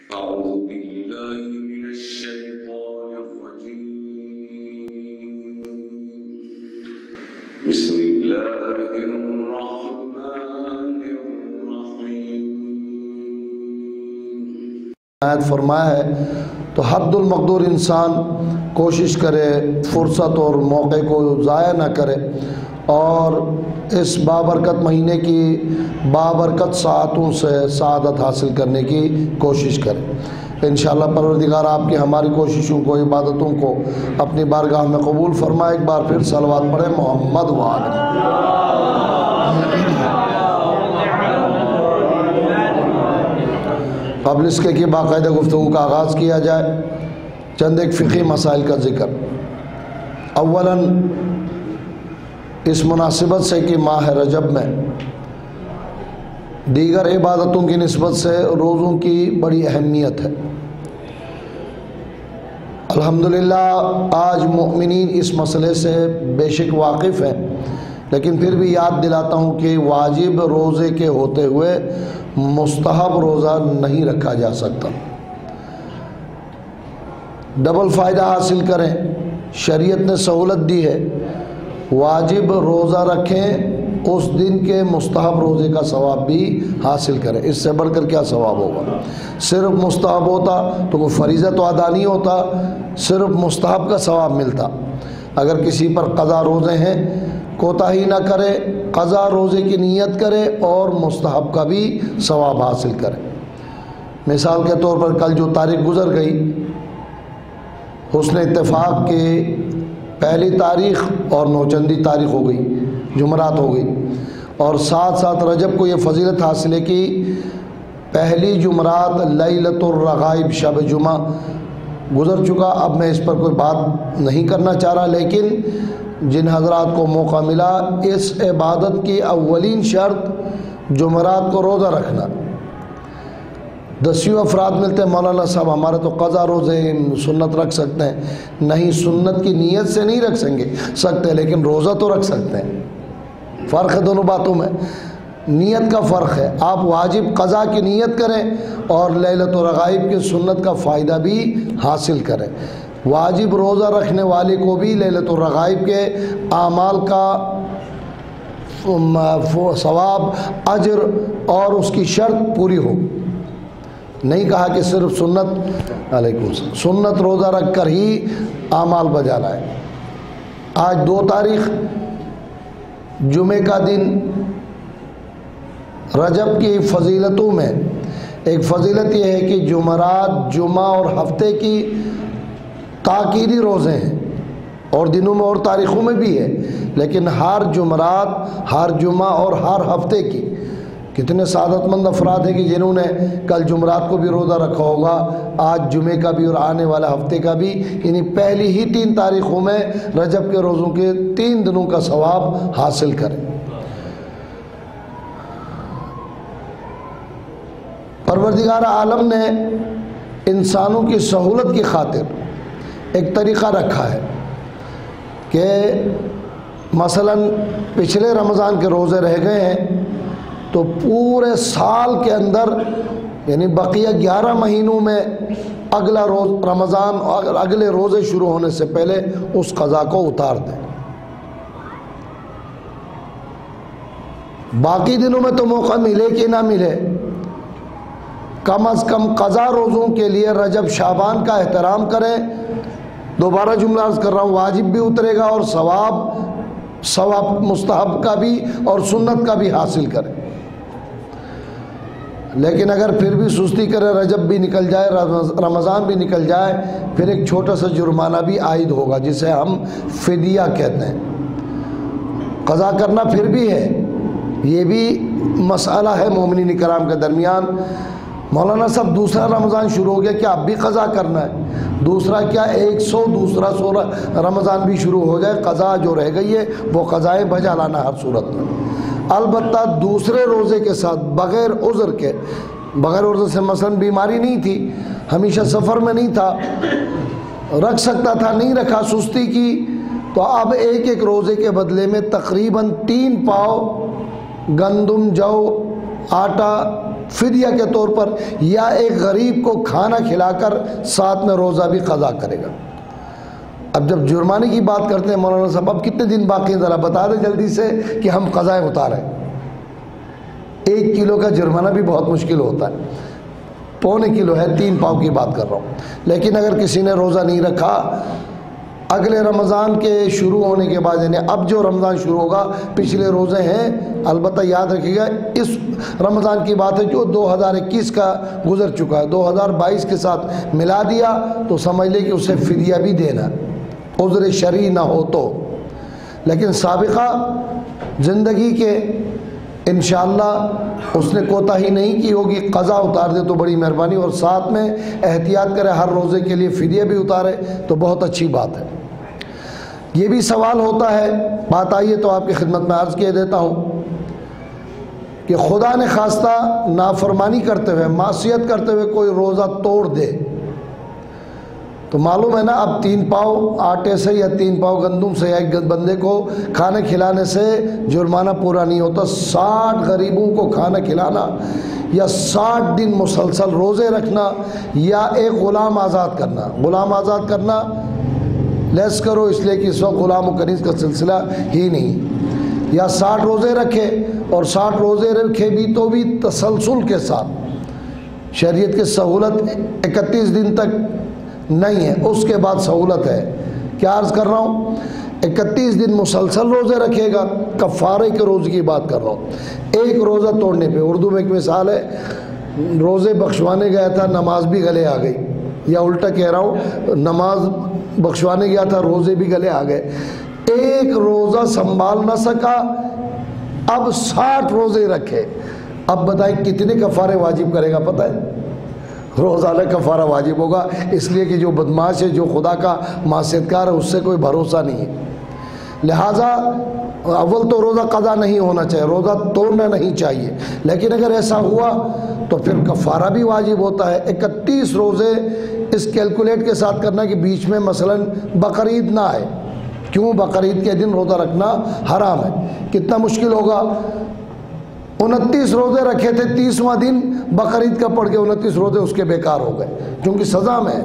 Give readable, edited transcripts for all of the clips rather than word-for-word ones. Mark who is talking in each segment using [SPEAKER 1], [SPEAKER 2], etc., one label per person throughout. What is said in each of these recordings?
[SPEAKER 1] أعوذ بالله من الشيطان الرجيم بسم الله الرحمن الرحيم
[SPEAKER 2] آیت فرمایا ہے تو حد المقدور انسان کوشش کرے فرصت اور موقع کو ضائع نہ کرے اور اس بابرکت مہینے کی بابرکت ساعتوں سے سعادت حاصل کرنے کی کوشش کرے۔ انشاءاللہ پروردگار آپ کی ہماری کوششوں کو عبادتوں کو اپنی بارگاہ میں قبول فرمائے۔ ایک بار پھر صلوات پڑھیں محمد وآلہ۔ قبل اس کے باقاعدہ گفتگو کا آغاز کیا جائے، چند ایک فقہی مسائل کا ذکر۔ اولاً اس مناسبت سے کہ ماہ رجب میں دیگر عبادتوں کی نسبت سے روزوں کی بڑی اہمیت ہے۔ الحمدللہ آج مؤمنین اس مسئلے سے بے شک واقف ہیں، لیکن پھر بھی یاد دلاتا ہوں کہ واجب روزے کے ہوتے ہوئے مستحب روزہ نہیں رکھا جا سکتا۔ ڈبل فائدہ حاصل کریں، شریعت نے سہولت دی ہے، واجب روزہ رکھیں، اس دن کے مستحب روزے کا ثواب بھی حاصل کریں۔ اس سے بڑھ کر کیا ثواب ہوگا؟ صرف مستحب ہوتا تو کوئی فریضہ تو ادا نہیں ہوتا، صرف مستحب کا ثواب ملتا۔ اگر کسی پر قضا روزے ہیں، کوتاہی نہ کرے، قضا روزے کی نیت کرے اور مستحب کا بھی ثواب حاصل کرے۔ مثال کے طور پر کل جو تاریخ گزر گئی، حسن اتفاق کے پہلی تاریخ اور نوچندی تاریخ ہو گئی، جمعرات ہو گئی، اور ساتھ ساتھ رجب کو یہ فضیلت حاصل ہے کہ پہلی جمعرات لیلۃ الرغائب شب جمعہ گزر چکا۔ اب میں اس پر کوئی بات نہیں کرنا چاہ رہا، لیکن جن حضرات کو موقع ملا، اس عبادت کی اولین شرط جمعرات کو روزہ رکھنا۔ دسیوں افراد ملتے ہیں، مولانا صاحب ہمارے تو قضا روزے سنت رکھ سکتے ہیں۔ نہیں، سنت کی نیت سے نہیں رکھ سکتے، لیکن روزہ تو رکھ سکتے ہیں۔ فرق ہے دونوں باتوں میں، نیت کا فرق ہے۔ آپ واجب قضا کی نیت کریں اور لیلۃ الرغائب کی سنت کا فائدہ بھی حاصل کریں۔ واجب روزہ رکھنے والے کو بھی لیلۃ الرغائب کے اعمال کا ثواب، اجر اور اس کی شرط پوری ہو۔ نہیں کہا کہ صرف سنت، علیکم السلام، سنت روزہ رکھ کر ہی اعمال بجا لائے۔ آج 2 تاریخ جمعے کا دن، رجب کی فضیلتوں میں ایک فضیلت یہ ہے کہ جمعرات، جمعہ اور ہفتے کی تاکیدی روزے ہیں، اور دنوں میں اور تاریخوں میں بھی ہے، لیکن ہر جمعرات، ہر جمعہ اور ہر ہفتے کی کتنے سعادت مند افراد ہیں کہ جنہوں نے کل جمعرات کو بھی روزہ رکھا ہوگا، آج جمعے کا بھی اور آنے والے ہفتے کا بھی، یعنی پہلی ہی 3 تاریخوں میں رجب کے روزوں کے 3 دنوں کا ثواب حاصل کریں۔ پروردگار عالم نے انسانوں کی سہولت کی خاطر ایک طریقہ رکھا ہے کہ مثلاً پچھلے رمضان کے روزے رہ گئے ہیں تو پورے سال کے اندر، یعنی بقیہ 11 مہینوں میں اگلا روز رمضان اور اگلے روزے شروع ہونے سے پہلے اس قضا کو اتار دیں۔ باقی دنوں میں تو موقع ملے کہ نہ ملے، کم از کم قضا روزوں کے لیے رجب شعبان کا احترام کریں۔ دوبارہ جملہ عرض کر رہا ہوں، واجب بھی اترے گا اور ثواب مستحب کا بھی اور سنت کا بھی حاصل کریں۔ لیکن اگر پھر بھی سستی کرے، رجب بھی نکل جائے، رمضان بھی نکل جائے، پھر ایک چھوٹا سا جرمانہ بھی عائد ہوگا جسے ہم فدیہ کہتے ہیں۔ قضا کرنا پھر بھی ہے، یہ بھی مسئلہ ہے مومنین کرام کے درمیان۔ مولانا صاحب دوسرا رمضان شروع ہو گیا، کیا اب بھی قضا کرنا ہے؟ دوسرا کیا 116 رمضان بھی شروع ہو جائے، قضا جو رہ گئی ہے وہ قضائیں بجا لانا ہر صورت میں۔ البتہ دوسرے روزے کے ساتھ بغیر عذر کے، بغیر عذر سے مثلا بیماری نہیں تھی، ہمیشہ سفر میں نہیں تھا، رکھ سکتا تھا، نہیں رکھا، سستی کی، تو اب ایک روزے کے بدلے میں تقریباً 3 پاؤ گندم، جو، آٹا فدیہ کے طور پر یا ایک غریب کو کھانا کھلا کر ساتھ میں روزہ بھی قضا کرے گا۔ اب جب جرمانے کی بات کرتے ہیں مولانا صاحب، اب کتنے دن باقی ہیں ذرا بتا دیں جلدی سے کہ ہم قضائیں اتاریں۔ 1 کلو کا جرمانہ بھی بہت مشکل ہوتا ہے، 1.25 کلو ہے، 3 پاؤ کی بات کر رہا ہوں۔ لیکن اگر کسی نے روزہ نہیں رکھا، اگلے رمضان کے شروع ہونے کے بعد، یعنی اب جو رمضان شروع ہوگا، پچھلے روزے ہیں، البتہ یاد رکھیے گا اس رمضان کی بات ہے جو 2021 کا گزر چکا ہے، 2022 کے ساتھ ملا دیا تو سمجھ لے کہ اسے فدیہ بھی دینا، عذر شرعی نہ ہو تو۔ لیکن سابقہ زندگی کے انشاءاللہ اس نے کوتاہی نہیں کی ہوگی، قضا اتار دے تو بڑی مہربانی، اور ساتھ میں احتیاط کرے، ہر روزے کے لیے فدیہ بھی اتارے تو بہت اچھی بات ہے۔ یہ بھی سوال ہوتا ہے، بات آئیے تو آپ کی خدمت میں عرض کیے دیتا ہوں کہ خدا نے خواستہ نافرمانی کرتے ہوئے، معصیت کرتے ہوئے کوئی روزہ توڑ دے تو معلوم ہے نا، اب 3 پاؤ آٹے سے یا 3 پاؤ گندم سے یا ایک بندے کو کھانا کھلانے سے جرمانہ پورا نہیں ہوتا۔ 60 غریبوں کو کھانا کھلانا یا 60 دن مسلسل روزے رکھنا یا ایک غلام آزاد کرنا، غلام آزاد کرنا لیس کرو اس لیے کہ اس وقت غلام و کنیز کا سلسلہ ہی نہیں، یا 60 روزے رکھے، اور 60 روزے رکھے بھی تو بھی تسلسل کے ساتھ، شریعت کی سہولت 31 دن تک نہیں ہے، اس کے بعد سہولت ہے۔ کیا عرض کر رہا ہوں؟ 31 دن مسلسل روزے رکھے گا، کفارے کے روزے کی بات کر رہا ہوں۔ ایک روزہ توڑنے پہ، اردو میں ایک مثال ہے، روزے بخشوانے گیا تھا، نماز بھی گلے آ گئی، یا الٹا کہہ رہا ہوں، نماز بخشوانے گیا تھا، روزے بھی گلے آ گئے، ایک روزہ سنبھال نہ سکا، اب 60 روزے رکھے۔ اب بتائیں کتنے کفارے واجب کرے گا؟ پتہ ہے؟ روزانہ کفارہ واجب ہوگا، اس لیے کہ جو بدماش ہے، جو خدا کا معصیت کار ہے، اس سے کوئی بھروسہ نہیں ہے۔ لہٰذا اول تو روزہ قضا نہیں ہونا چاہیے، روزہ توڑنا نہیں چاہیے، لیکن اگر ایسا ہوا تو پھر کفارہ بھی واجب ہوتا ہے۔ 31 روزے اس کیلکولیٹ کے ساتھ کرنا کہ بیچ میں مثلاً بقرعید نہ آئے، کیوں؟ بقرعید کے دن روزہ رکھنا حرام ہے، کتنا مشکل ہوگا۔ 29 روزے رکھے تھے، 30واں دن بقرعید کا پڑھ کے 29 روزے اس کے بیکار ہو گئے، کیونکہ سزا میں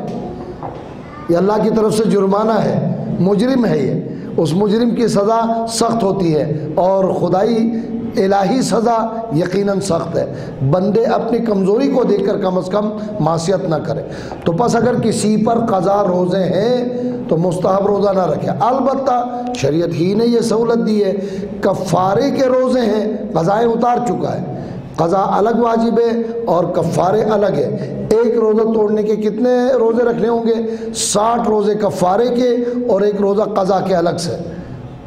[SPEAKER 2] یہ اللہ کی طرف سے جرمانہ ہے، مجرم ہے، یہ اس مجرم کی سزا سخت ہوتی ہے، اور خدائی الہی سزا یقیناً سخت ہے۔ بندے اپنی کمزوری کو دیکھ کر کم از کم معصیت نہ کرے۔ تو پس اگر کسی پر قضا روزے ہیں تو مستحب روزہ نہ رکھے، البتہ شریعت ہی نے یہ سہولت دی ہے، کفارے کے روزے ہیں، قضائیں اتار چکا ہے، قضا الگ واجب ہے اور کفارے الگ ہے۔ ایک روزہ توڑنے کے کتنے روزے رکھنے ہوں گے؟ 60 روزے کفارے کے اور ایک روزہ قضا کے الگ سے۔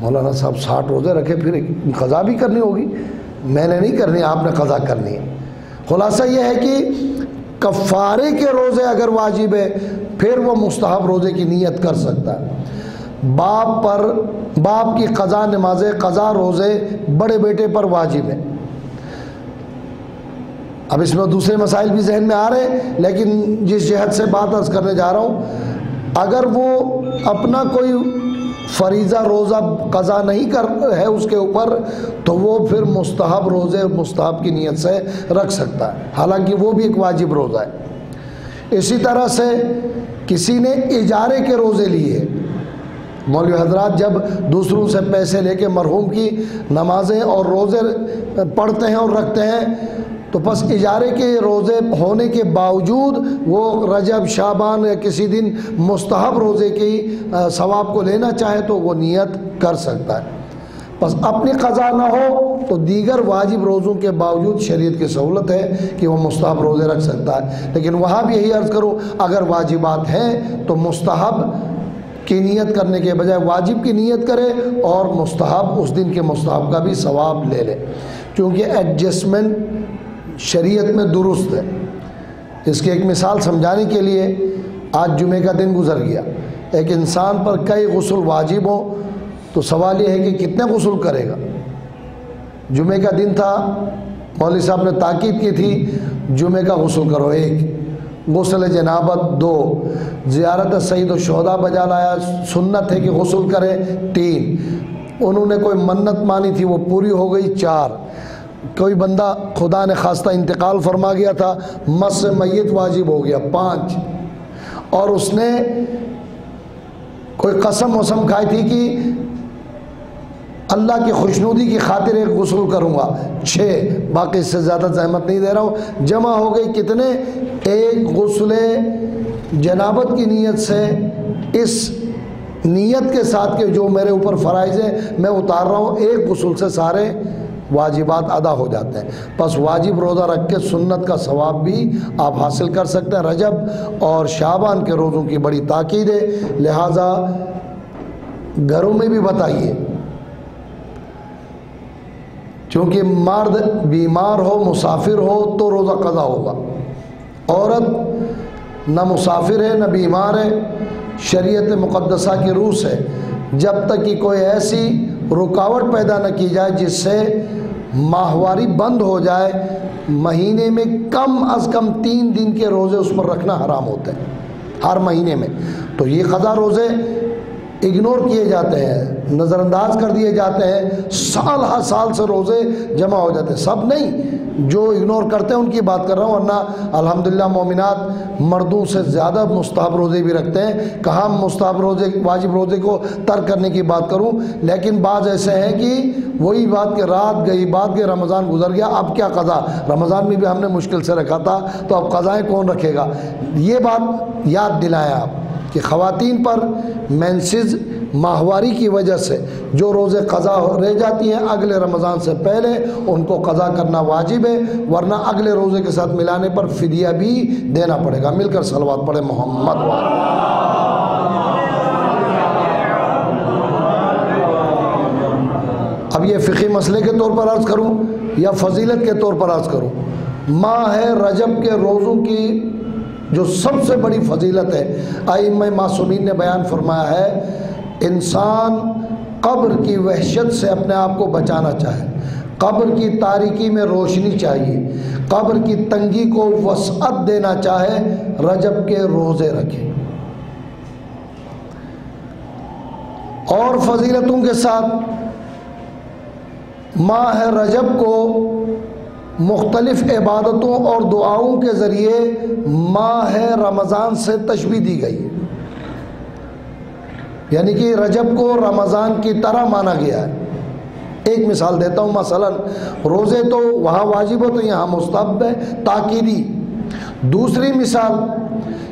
[SPEAKER 2] مولانا صاحب 60 روزے رکھے پھر قضا بھی کرنی ہوگی؟ میں نے نہیں کرنی، آپ نے قضا کرنی ہے۔ خلاصہ یہ ہے کہ کفارے کے روزے اگر واجب ہے پھر وہ مستحب روزے کی نیت کر سکتا ہے۔ باپ کی قضا نماز قضا روزے بڑے بیٹے پر واجب ہے۔ اب اس میں دوسرے مسائل بھی ذہن میں آ رہے ہیں، لیکن جس جہت سے بات عرض کرنے جا رہا ہوں، اگر وہ اپنا کوئی فریضہ روزہ قضا نہیں کر ہے اس کے اوپر تو وہ پھر مستحب روزے مستحب کی نیت سے رکھ سکتا ہے، حالانکہ وہ بھی ایک واجب روزہ ہے۔ اسی طرح سے کسی نے اجارے کے روزے لیے، مولوی حضرات جب دوسروں سے پیسے لے کے مرحوم کی نمازیں اور روزے پڑھتے ہیں اور رکھتے ہیں تو بس اجارے کے روزے ہونے کے باوجود وہ رجب شعبان یا کسی دن مستحب روزے کی ثواب کو لینا چاہے تو وہ نیت کر سکتا ہے۔ بس اپنی قضا نہ ہو تو دیگر واجب روزوں کے باوجود شریعت کی سہولت ہے کہ وہ مستحب روزے رکھ سکتا ہے، لیکن وہاں بھی یہی عرض کروں اگر واجبات ہیں تو مستحب کی نیت کرنے کے بجائے واجب کی نیت کرے اور مستحب اس دن کے مستحب کا بھی ثواب لے لے، کیونکہ ایڈجسٹمنٹ شریعت میں درست ہے۔ اس کی ایک مثال سمجھانے کے لیے، آج جمعہ کا دن گزر گیا، ایک انسان پر کئی غسل واجب ہوں تو سوال یہ ہے کہ کتنے غسل کرے گا؟ جمعہ کا دن تھا، مولوی صاحب نے تاکید کی تھی جمعہ کا غسل کرو 1، غسل جنابت 2، زیارت سید الشہداء بجا لایا، سنت ہے کہ غسل کرے 3، انہوں نے کوئی منت مانی تھی وہ پوری ہو گئی 4، کوئی بندہ خدا نے خواستہ انتقال فرما گیا تھا، مس میت واجب ہو گیا 5، اور اس نے کوئی قسم وسم کھائی تھی کہ اللہ کی خوشنودی کی خاطر ایک غسل کروں گا 6، باقی اس سے زیادہ زحمت نہیں دے رہا ہوں، جمع ہو گئی کتنے؟ ایک غسل جنابت کی نیت سے، اس نیت کے ساتھ کہ جو میرے اوپر فرائض ہے میں اتار رہا ہوں، ایک غسل سے سارے واجبات ادا ہو جاتے ہیں۔ پس واجب روزہ رکھ کے سنت کا ثواب بھی آپ حاصل کر سکتے ہیں۔ رجب اور شعبان کے روزوں کی بڑی تاکید ہے، لہٰذا گھروں میں بھی بتائیے، چونکہ مرد بیمار ہو مسافر ہو تو روزہ قضا ہوگا، عورت نہ مسافر ہے نہ بیمار ہے، شریعت مقدسہ کی روح سے جب تک کہ کوئی ایسی رکاوٹ پیدا نہ کی جائے جس سے ماہواری بند ہو جائے، مہینے میں کم از کم 3 دن کے روزے اس پر رکھنا حرام ہوتے ہیں ہر مہینے میں، تو یہ قضا روزے اگنور کیے جاتے ہیں، نظر انداز کر دیے جاتے ہیں، سال ہر سال سے روزے جمع ہو جاتے ہیں، سب نہیں، جو اگنور کرتے ہیں ان کی بات کر رہا ہوں، ورنہ الحمدللہ مومنات مردوں سے زیادہ مستحب روزے بھی رکھتے ہیں۔ کہاں مستحب روزے واجب روزے کو ترک کرنے کی بات کروں، لیکن بعض ایسے ہیں کہ وہی بات کہ رات گئی بات کہ رمضان گزر گیا، اب کیا قضا، رمضان میں بھی ہم نے مشکل سے رکھا تھا تو اب قضائیں کون رکھے گا۔ یہ بات یاد دلائیں آپ کہ خواتین پر مینسز ماہواری کی وجہ سے جو روزے قضا رہ جاتی ہیں اگلے رمضان سے پہلے ان کو قضا کرنا واجب ہے، ورنہ اگلے روزے کے ساتھ ملانے پر فدیہ بھی دینا پڑے گا۔ مل کر صلوات پڑھے محمد وعلی۔ اب یہ فقہی مسئلے کے طور پر عرض کروں یا فضیلت کے طور پر عرض کروں، ماہ رجب کے روزوں کی جو سب سے بڑی فضیلت ہے، ائمہ معصومین نے بیان فرمایا ہے، انسان قبر کی وحشت سے اپنے آپ کو بچانا چاہے، قبر کی تاریکی میں روشنی چاہیے، قبر کی تنگی کو وسعت دینا چاہے، رجب کے روزے رکھے۔ اور فضیلتوں کے ساتھ ماہ رجب کو مختلف عبادتوں اور دعاؤں کے ذریعے ماہ رمضان سے تشبیہ دی گئی ہے، یعنی کہ رجب کو رمضان کی طرح مانا گیا ہے۔ ایک مثال دیتا ہوں، مثلا روزے تو وہاں واجب ہو تو یہاں مستحب ہے تاکیدی۔ دوسری مثال،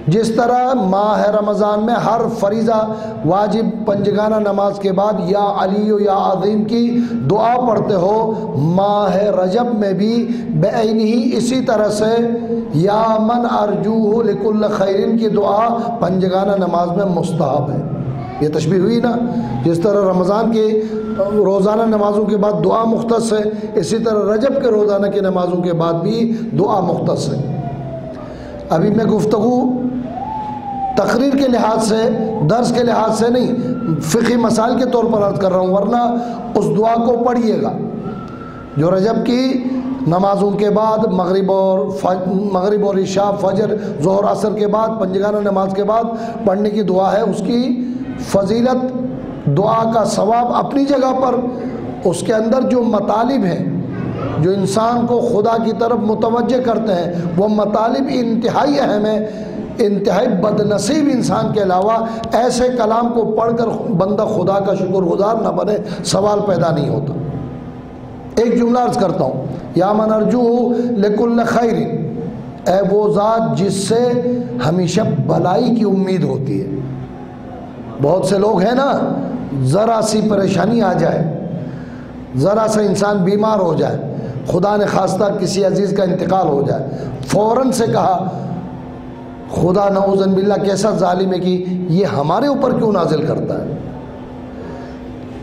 [SPEAKER 2] جس طرح ماہ رمضان میں ہر فریضہ واجب پنجگانہ نماز کے بعد یا علی و یا عظیم کی دعا پڑھتے ہو، ماہ رجب میں بھی بعینہ اسی طرح سے یا من ارجوہ لکل خیرین کی دعا پنجگانہ نماز میں مستحب ہے۔ یہ تشبیہ ہوئی نا، جس طرح رمضان کی روزانہ نمازوں کے بعد دعا مختص ہے، اسی طرح رجب کے روزانہ کی نمازوں کے بعد بھی دعا مختص ہے۔ ابھی میں گفتگو تقریر کے لحاظ سے، درس کے لحاظ سے نہیں، فقہی مسائل کے طور پر عرض کر رہا ہوں، ورنہ اس دعا کو پڑھیے گا جو رجب کی نمازوں کے بعد مغرب اور عشاء، فجر، ظہر، عصر کے بعد پنجگانہ نماز کے بعد پڑھنے کی دعا ہے۔ اس کی فضیلت، دعا کا ثواب اپنی جگہ پر، اس کے اندر جو مطالب ہیں جو انسان کو خدا کی طرف متوجہ کرتے ہیں وہ مطالب انتہائی اہم ہیں۔ انتہائی بد نصیب انسان کے علاوہ ایسے کلام کو پڑھ کر بندہ خدا کا شکر گزار نہ بنے، سوال پیدا نہیں ہوتا۔ ایک جملہ عرض کرتا ہوں، یا من ارجو لکل خیر، اے وہ ذات جس سے ہمیشہ بلائی کی امید ہوتی ہے۔ بہت سے لوگ ہیں نا، ذرا سی پریشانی آ جائے، ذرا سا انسان بیمار ہو جائے، خدا نے خواستہ کسی عزیز کا انتقال ہو جائے، فوراً سے کہا خدا نعوذ باللہ کیسا ظالم ہے کہ یہ ہمارے اوپر کیوں نازل کرتا ہے۔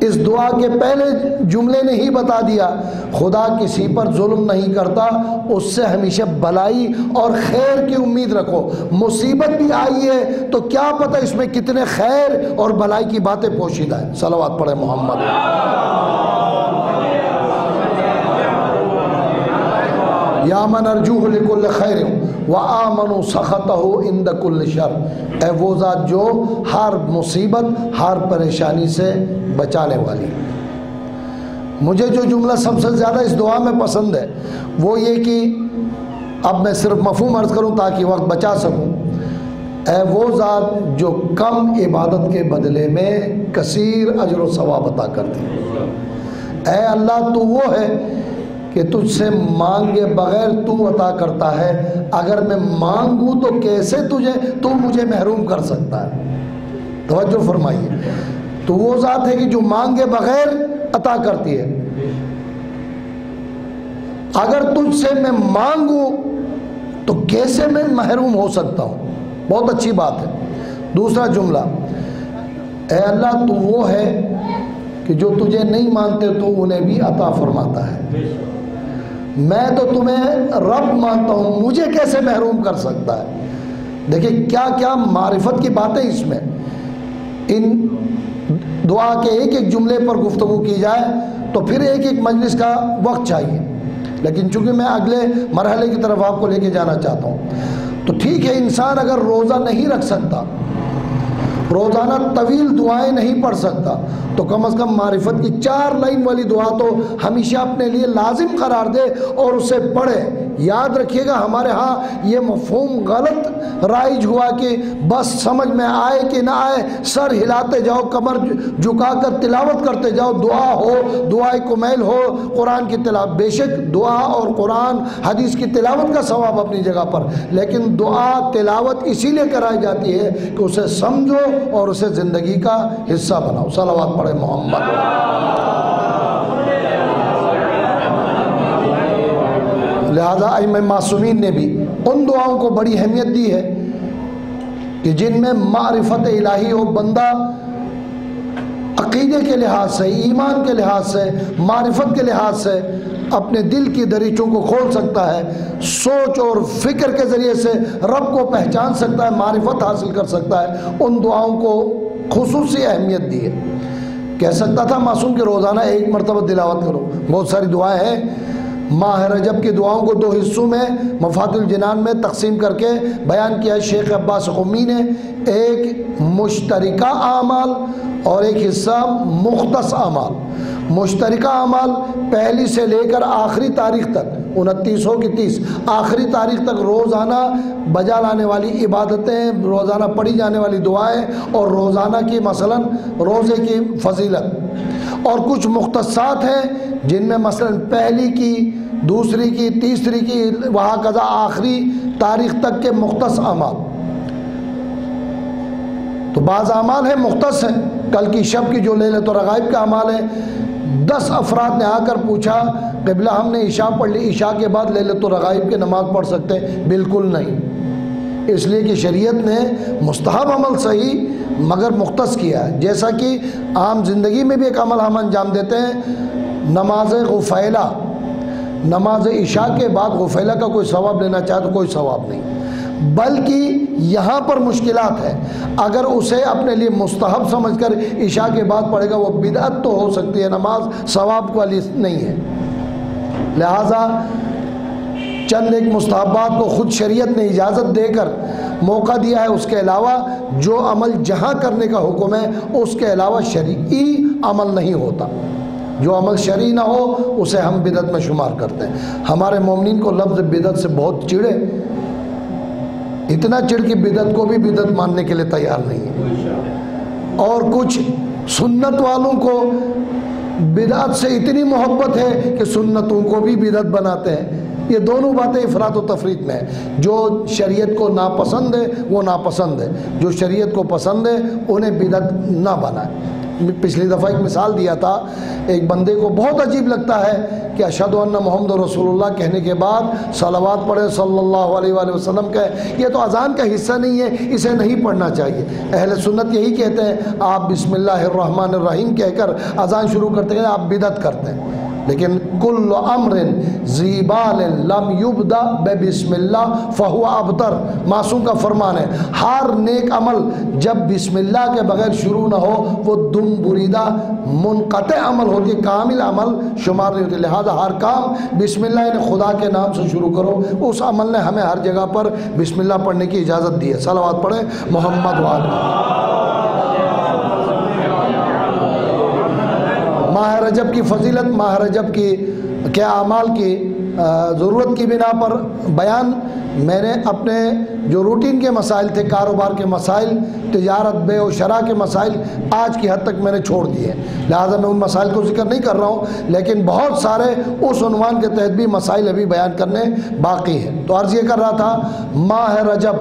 [SPEAKER 2] اس دعا کے پہلے جملے نے ہی بتا دیا خدا کسی پر ظلم نہیں کرتا، اس سے ہمیشہ بلائی اور خیر کی امید رکھو۔ مصیبت بھی آئی ہے تو کیا پتہ اس میں کتنے خیر اور بلائی کی باتیں پوشیدہ ہیں۔ صلوات پڑھے محمد۔ یا من ارجوہ لکل خیر وآمنوا سخطہ عند کل شر، اے وہ ذات جو ہر مصیبت، ہر پریشانی سے بچانے والی۔ مجھے جو جملہ سب سے زیادہ اس دعا میں پسند ہے وہ یہ کہ اب میں صرف مفہوم عرض کروں تاکہ وقت بچا سکوں. اے وہ ذات جو کم عبادت کے بدلے میں کثیر اجر و ثواب عطا کرتی. اے اللہ تو وہ ہے کہ تجھ سے مانگے بغیر تو عطا کرتا ہے. اگر میں مانگوں تو کیسے تو مجھے محروم کر سکتا ہے. توجہ فرمائیے. تو وہ ذات ہے کہ جو مانگے بغیر عطا کرتی ہے. اگر تجھ سے میں مانگوں تو کیسے میں محروم ہو سکتا ہوں. بہت اچھی بات ہے. دوسرا جملہ, اے اللہ تو وہ ہے کہ جو تجھے نہیں مانتے تو انہیں بھی عطا فرماتا ہے. میں تو تمہیں رب مانتا ہوں, مجھے کیسے محروم کر سکتا ہے. دیکھیں کیا کیا معرفت کی باتیں اس میں. ان دعا کے ایک ایک جملے پر گفتگو کی جائے تو پھر ایک ایک مجلس کا وقت چاہیے, لیکن چونکہ میں اگلے مرحلے کی طرف آپ کو لے کے جانا چاہتا ہوں. تو ٹھیک ہے, انسان اگر روزہ نہیں رکھ سکتا, روزانہ طویل دعائیں نہیں پڑھ سکتا, تو کم از کم معرفت کی 4 لائن والی دعا تو ہمیشہ اپنے لیے لازم قرار دے اور اسے پڑھے. یاد رکھیے گا ہمارے ہاں یہ مفہوم غلط رائج ہوا کہ بس سمجھ میں آئے کہ نہ آئے سر ہلاتے جاؤ, کمر جھکا کر تلاوت کرتے جاؤ. دعا ہو, دعائے کمیل ہو, قرآن کی تلاوت. بے شک دعا اور قرآن حدیث کی تلاوت کا ثواب اپنی جگہ پر, لیکن دعا تلاوت اسی لیے کرائی جاتی ہے کہ اسے سمجھو اور اسے زندگی کا حصہ بناؤ. صلوات پڑھے محمد. لہذا ائمہ معصومین نے بھی ان دعاؤں کو بڑی اہمیت دی ہے کہ جن میں معرفت الہی ہو. بندہ عقیدے کے لحاظ سے, ایمان کے لحاظ سے, معرفت کے لحاظ سے اپنے دل کی دریچوں کو کھول سکتا ہے, سوچ اور فکر کے ذریعے سے رب کو پہچان سکتا ہے, معرفت حاصل کر سکتا ہے. ان دعاؤں کو خصوصی اہمیت دی ہے. کہہ سکتا تھا معصوم کہ روزانہ 1 مرتبہ تلاوت کرو. بہت ساری دعائیں ہیں. ماہ رجب کی دعاؤں کو 2 حصوں میں مفاتح الجنان میں تقسیم کر کے بیان کیا ہے شیخ عباس قمی نے. ایک مشترکہ اعمال اور ایک حصہ مختص اعمال. مشترکہ اعمال پہلی سے لے کر آخری تاریخ تک 29 کی 30 آخری تاریخ تک روزانہ بجا لانے والی عبادتیں, روزانہ پڑھی جانے والی دعائیں اور روزانہ کی مثلا روزے کی فضیلت. اور کچھ مختصات ہیں جن میں مثلا پہلی کی, دوسری کی, تیسری کی, وہاں قضا آخری تاریخ تک کے مختص اعمال. تو بعض اعمال ہیں مختص ہیں. کل کی شب کی جو لیلۃ الرغائب کا اعمال ہے, 10 افراد نے آ کر پوچھا قبلہ ہم نے عشاء پڑھ لی, عشاء کے بعد لیلۃ الرغائب کی نماز پڑھ سکتے؟ بالکل نہیں, اس لیے کہ شریعت نے مستحب عمل صحیح مگر مختص کیا ہے. جیسا کہ عام زندگی میں بھی ایک عمل ہم انجام دیتے ہیں, نماز غفیلہ, نماز عشاء کے بعد غفیلہ کا کوئی ثواب لینا چاہے تو کوئی ثواب نہیں, بلکہ یہاں پر مشکلات ہے. اگر اسے اپنے لیے مستحب سمجھ کر عشاء کے بعد پڑھے گا وہ بدعت تو ہو سکتی ہے, نماز ثواب والی نہیں ہے. لہذا چند ایک مستحبات کو خود شریعت نے اجازت دے کر موقع دیا ہے. اس کے علاوہ جو عمل جہاں کرنے کا حکم ہے اس کے علاوہ شرعی عمل نہیں ہوتا. جو عمل شرعی نہ ہو اسے ہم بدعت میں شمار کرتے ہیں. ہمارے مومنین کو لفظ بدعت سے بہت چڑے, اتنا چڑ کہ بدعت کو بھی بدعت ماننے کے لیے تیار نہیں ہے. اور کچھ سنت والوں کو بدعت سے اتنی محبت ہے کہ سنتوں کو بھی بدعت بناتے ہیں. یہ دونوں باتیں افراط و تفریط میں ہیں. جو شریعت کو ناپسند ہے وہ ناپسند ہے, جو شریعت کو پسند ہے انہیں بدعت نہ بنائے. پچھلی دفعہ ایک مثال دیا تھا, ایک بندے کو بہت عجیب لگتا ہے کہ اشہد ان محمد رسول اللہ کہنے کے بعد صلوات پڑھے صلی اللہ علیہ وآلہ وسلم کا, یہ تو اذان کا حصہ نہیں ہے, اسے نہیں پڑھنا چاہیے. اہل سنت یہی کہتے ہیں آپ بسم اللہ الرحمن الرحیم کہہ کر اذان شروع کرتے ہیں, آپ بدعت کرتے ہیں. لیکن کل امر ذی بال لم یبدا بسم اللہ فہو ابتر, معصوم کا فرمان ہے ہر نیک عمل جب بسم اللہ کے بغیر شروع نہ ہو وہ دم بریدہ منقطع عمل ہوتی, کامل عمل شمار نہیں ہوتی. لہذا ہر کام بسم اللہ یعنی خدا کے نام سے شروع کرو. اس عمل نے ہمیں ہر جگہ پر بسم اللہ پڑھنے کی اجازت دی ہے. صلوات پڑھیں محمد وآلہ. ماہ رجب کی فضیلت، ماہ رجب کی کیا اعمال کی ضرورت کی بنا پر بیان میں نے اپنے جو روٹین کے مسائل تھے، کاروبار کے مسائل، تجارت، بے و شراء کے مسائل، آج کی حد تک میں نے چھوڑ دیے، لہٰذا میں ان مسائل کو ذکر نہیں کر رہا ہوں، لیکن بہت سارے اس عنوان کے تحت بھی مسائل ابھی بیان کرنے باقی ہیں۔ تو عرض یہ کر رہا تھا، ماہ رجب،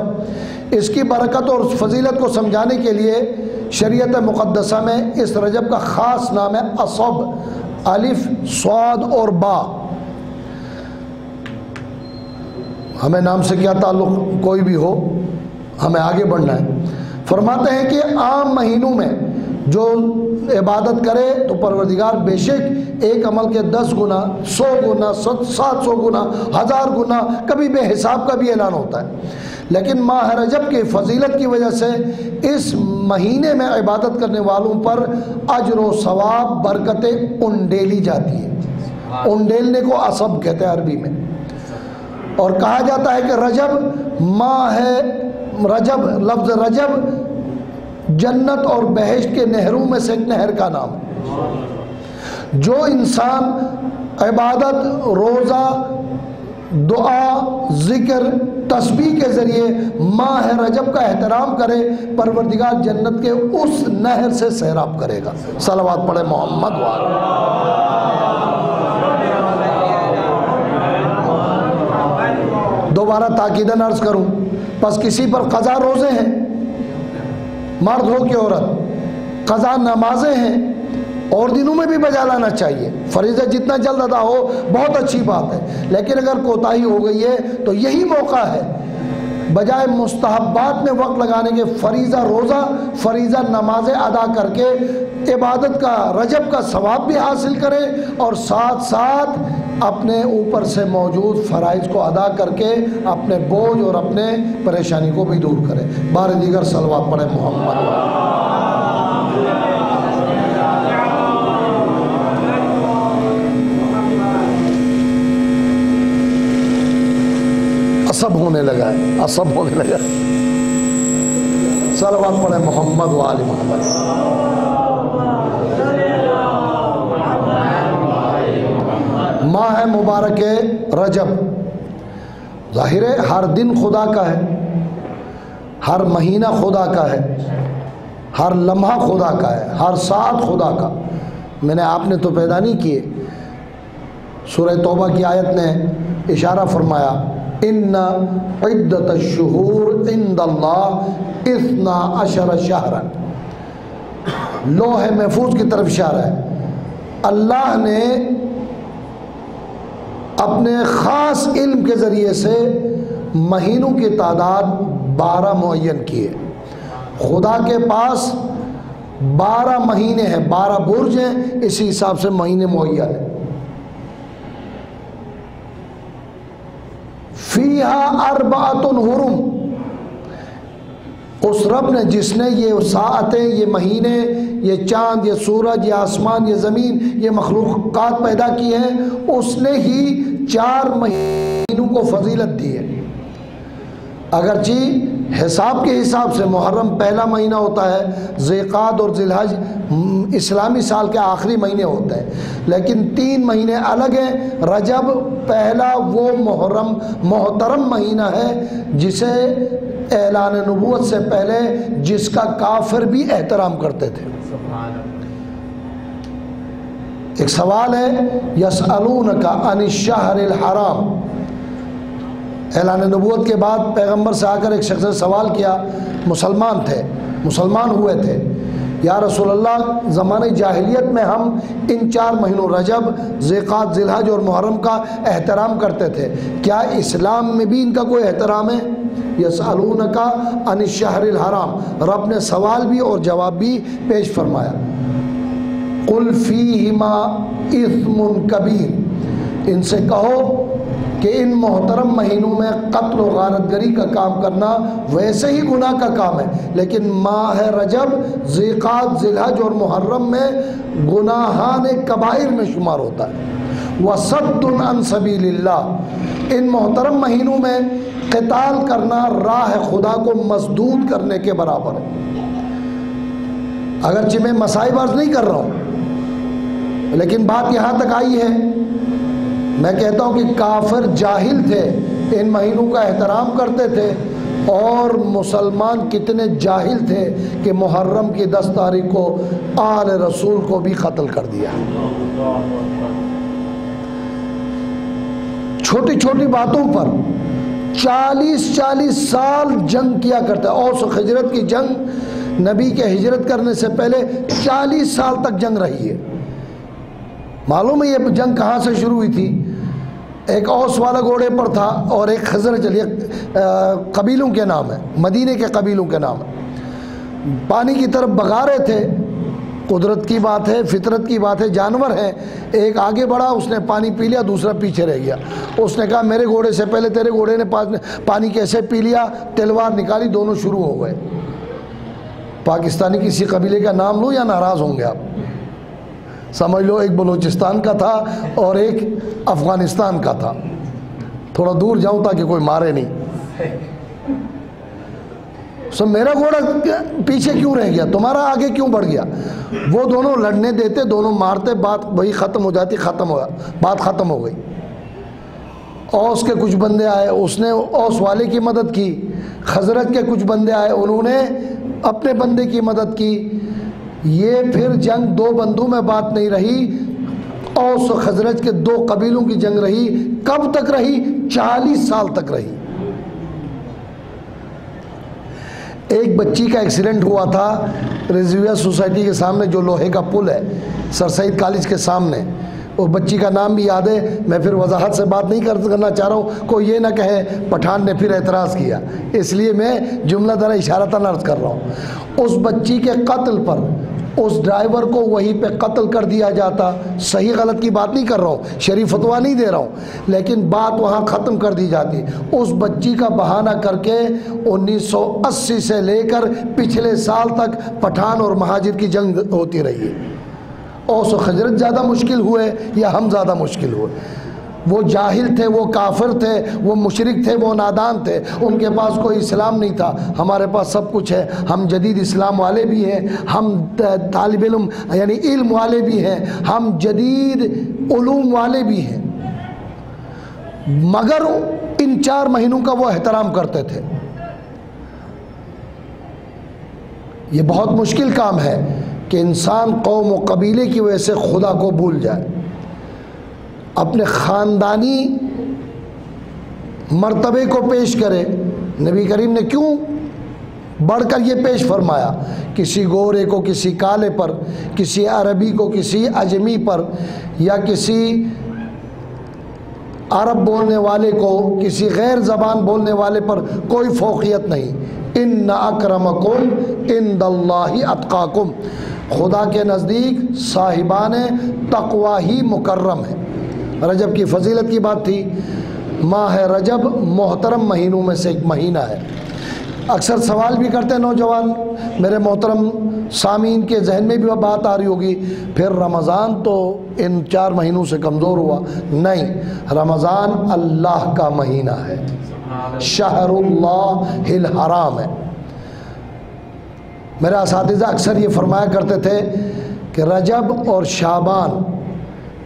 [SPEAKER 2] اس کی برکت اور فضیلت کو سمجھانے کے لیے شریعت مقدسہ میں اس رجب کا خاص نام ہے اصب، الف، صاد اور با۔ ہمیں نام سے کیا تعلق کوئی بھی ہو، ہمیں آگے بڑھنا ہے۔ فرماتے ہیں کہ عام مہینوں میں جو عبادت کرے تو پروردگار بے شک ایک عمل کے 10 گنا، 100 گنا، 700 گنا، 1000 گنا، کبھی بے حساب کا بھی اعلان ہوتا ہے۔ لیکن ماہ رجب کی فضیلت کی وجہ سے اس مہینے میں عبادت کرنے والوں پر اجر و ثواب، برکتیں انڈیلی جاتی ہیں۔ انڈیلنے کو اصب کہتے ہیں عربی میں، اور کہا جاتا ہے کہ رجب ماہ ہے، رجب، لفظ رجب جنت اور بہشت کے نہروں میں سے ایک نہر کا نام ہے۔ جو انسان عبادت، روزہ، دعا، ذکر، تسبیح کے ذریعے ماہ رجب کا احترام کرے، پروردگار جنت کے اس نہر سے سیراب کرے گا۔ صلوات پڑھے محمد وآلہ۔ دوبارہ تاکیداً عرض کروں، پس کسی پر قضا روزے ہیں، مرد ہو کہ عورت، قضا نمازیں ہیں، اور دنوں میں بھی بجا لانا چاہیے۔ فریضہ جتنا جلد ادا ہو بہت اچھی بات ہے، لیکن اگر کوتاہی ہو گئی ہے تو یہی موقع ہے بجائے مستحبات میں وقت لگانے کے فریضہ روزہ، فریضہ نمازیں ادا کر کے عبادت کا، رجب کا ثواب بھی حاصل کرے، اور ساتھ ساتھ اپنے اوپر سے موجود فرائض کو ادا کر کے اپنے بوجھ اور اپنے پریشانی کو بھی دور کرے۔ بار دیگر صلوات پڑھے محمد۔ عصب ہونے لگا ہے، عصب ہونے لگا ہے۔ صلوات پڑھے محمد و آل محمد۔ ماہ مبارک رجب، ظاہر ہے ہر دن خدا کا ہے، ہر مہینہ خدا کا ہے، ہر لمحہ خدا کا ہے، ہر ساعت خدا کا۔ میں نے آپ نے تو پیدا نہیں کیے۔ سورہ توبہ کی آیت نے اشارہ فرمایا، ان عدت الشہور عند اللہ 12 شہرا۔ لوح محفوظ کی طرف اشارہ ہے۔ اللہ نے اپنے خاص علم کے ذریعے سے مہینوں کی تعداد 12 معین کی ہے۔ خدا کے پاس 12 مہینے ہیں، 12 برج ہیں، اسی حساب سے مہینے معین ہیں۔ فیہا 4 حرم، اس رب نے جس نے یہ ساعتیں، یہ مہینے، یہ چاند، یہ سورج، یہ آسمان، یہ زمین، یہ مخلوقات پیدا کی ہیں، اس نے ہی 4 مہینوں کو فضیلت دی ہے۔ اگرچہ حساب کے حساب سے محرم پہلا مہینہ ہوتا ہے، ذیقعدہ اور ذی الحج اسلامی سال کے آخری مہینے ہوتے ہیں، لیکن 3 مہینے الگ ہیں۔ رجب پہلا وہ محترم مہینہ ہے جسے اعلان نبوت سے پہلے جس کا کافر بھی احترام کرتے تھے۔ ایک سوال ہے، یسألونک عن الشہر الحرام۔ اعلان نبوت کے بعد پیغمبر سے آ کر ایک شخص نے سوال کیا، مسلمان تھے، مسلمان ہوئے تھے، یا رسول اللہ زمانہ جاہلیت میں ہم ان 4 مہینوں رجب، ذیقعدہ، ذی الحج اور محرم کا احترام کرتے تھے، کیا اسلام میں بھی ان کا کوئی احترام ہے؟ یسألونک عن الشہر الحرام، رب نے سوال بھی اور جواب بھی پیش فرمایا۔ قل فیہما اثم کبیر، ان سے کہو کہ ان محترم مہینوں میں قتل و غارت گری کا کام کرنا ویسے ہی گناہ کا کام ہے، لیکن ماہ رجب، ذیقعدہ، ذی الحج اور محرم میں گناہان کبائر میں شمار ہوتا ہے۔ وصد عن سبیل اللہ، ان محترم مہینوں میں قتال کرنا راہ خدا کو مسدود کرنے کے برابر ہے۔ اگرچہ میں مصائب عرض نہیں کر رہا ہوں، لیکن بات یہاں تک آئی ہے، میں کہتا ہوں کہ کافر جاہل تھے، ان مہینوں کا احترام کرتے تھے، اور مسلمان کتنے جاہل تھے کہ محرم کی 10 تاریخ کو آل رسول کو بھی قتل کر دیا۔ چھوٹی چھوٹی باتوں پر 40 سال جنگ کیا کرتا ہے۔ اوس و خزرج کی جنگ نبی کے ہجرت کرنے سے پہلے 40 سال تک جنگ رہی ہے۔ معلوم ہے یہ جنگ کہاں سے شروع ہوئی تھی؟ ایک اوس والا گھوڑے پر تھا اور ایک خزرج، قبیلوں کے نام ہے، مدینے کے قبیلوں کے نام ہے۔ پانی کی طرف بگا رہے تھے، قدرت کی بات ہے، فطرت کی بات ہے، جانور ہیں، ایک آگے بڑھا، اس نے پانی پی لیا، دوسرا پیچھے رہ گیا۔ اس نے کہا میرے گھوڑے سے پہلے تیرے گھوڑے نے پانی کیسے پی لیا؟ تلوار نکالی، دونوں شروع ہو گئے۔ پاکستانی کسی قبیلے کا نام لوں یا ناراض ہوں گے آپ؟ سمجھ لو ایک بلوچستان کا تھا اور ایک افغانستان کا تھا۔ تھوڑا دور جاؤں تاکہ کوئی مارے نہیں۔ میرا گھوڑا پیچھے کیوں رہ گیا، تمہارا آگے کیوں بڑھ گیا؟ وہ دونوں لڑنے دیتے، دونوں مارتے، بات وہی ختم ہو جاتی، بات ختم ہو گئی۔ اوس کے کچھ بندے آئے، اس نے اوس والے کی مدد کی، خزرج کے کچھ بندے آئے، انہوں نے اپنے بندے کی مدد کی۔ یہ پھر جنگ دو بندوں میں بات نہیں رہی، اوس و خزرج کے دو قبیلوں کی جنگ رہی۔ کب تک رہی؟ 40 سال تک رہی۔ ایک بچی کا ایکسیڈنٹ ہوا تھا رضویہ سوسائٹی کے سامنے، جو لوہے کا پل ہے سر سید کالج کے سامنے، اور بچی کا نام بھی یاد ہے۔ میں پھر وضاحت سے بات نہیں کرنا چاہ رہا ہوں، کوئی یہ نہ کہے پٹھان نے پھر اعتراض کیا، اس لیے میں جملہ در اشارتاً عرض کر رہا ہوں۔ اس بچی کے قتل پر اس ڈرائیور کو وہیں پہ قتل کر دیا جاتا۔ صحیح غلط کی بات نہیں کر رہا ہوں، شریف فتویٰ نہیں دے رہا ہوں، لیکن بات وہاں ختم کر دی جاتی۔ اس بچی کا بہانہ کر کے 1980 سے لے کر پچھلے سال تک پٹھان اور مہاجر کی جنگ ہوتی رہی ہے۔ اوس و خزرج زیادہ مشکل ہوئے یا ہم زیادہ مشکل ہوئے؟ وہ جاہل تھے، وہ کافر تھے، وہ مشرک تھے، وہ نادان تھے، ان کے پاس کوئی اسلام نہیں تھا۔ ہمارے پاس سب کچھ ہے، ہم جدید اسلام والے بھی ہیں، ہم طالب علم یعنی علم والے بھی ہیں، ہم جدید علوم والے بھی ہیں، مگر ان 4 مہینوں کا وہ احترام کرتے تھے۔ یہ بہت مشکل کام ہے کہ انسان قوم و قبیلے کی وجہ سے خدا کو بھول جائے، اپنے خاندانی مرتبے کو پیش کرے۔ نبی کریم نے کیوں بڑھ کر یہ پیش فرمایا؟ کسی گورے کو کسی کالے پر، کسی عربی کو کسی اجمی پر، یا کسی عرب بولنے والے کو کسی غیر زبان بولنے والے پر کوئی فوقیت نہیں۔ ان اکرمکم عند اللہ اتقاکم، خدا کے نزدیک صاحبان تقوی ہی مکرم ہے۔ رجب کی فضیلت کی بات تھی، ماہ رجب محترم مہینوں میں سے ایک مہینہ ہے۔ اکثر سوال بھی کرتے ہیں نوجوان، میرے محترم سامعین کے ذہن میں بھی بات آ رہی ہوگی، پھر رمضان تو ان 4 مہینوں سے کمزور ہوا؟ نہیں، رمضان اللہ کا مہینہ ہے، شہر اللہ الحرام ہے۔ میرے اساتذہ اکثر یہ فرمایا کرتے تھے کہ رجب اور شعبان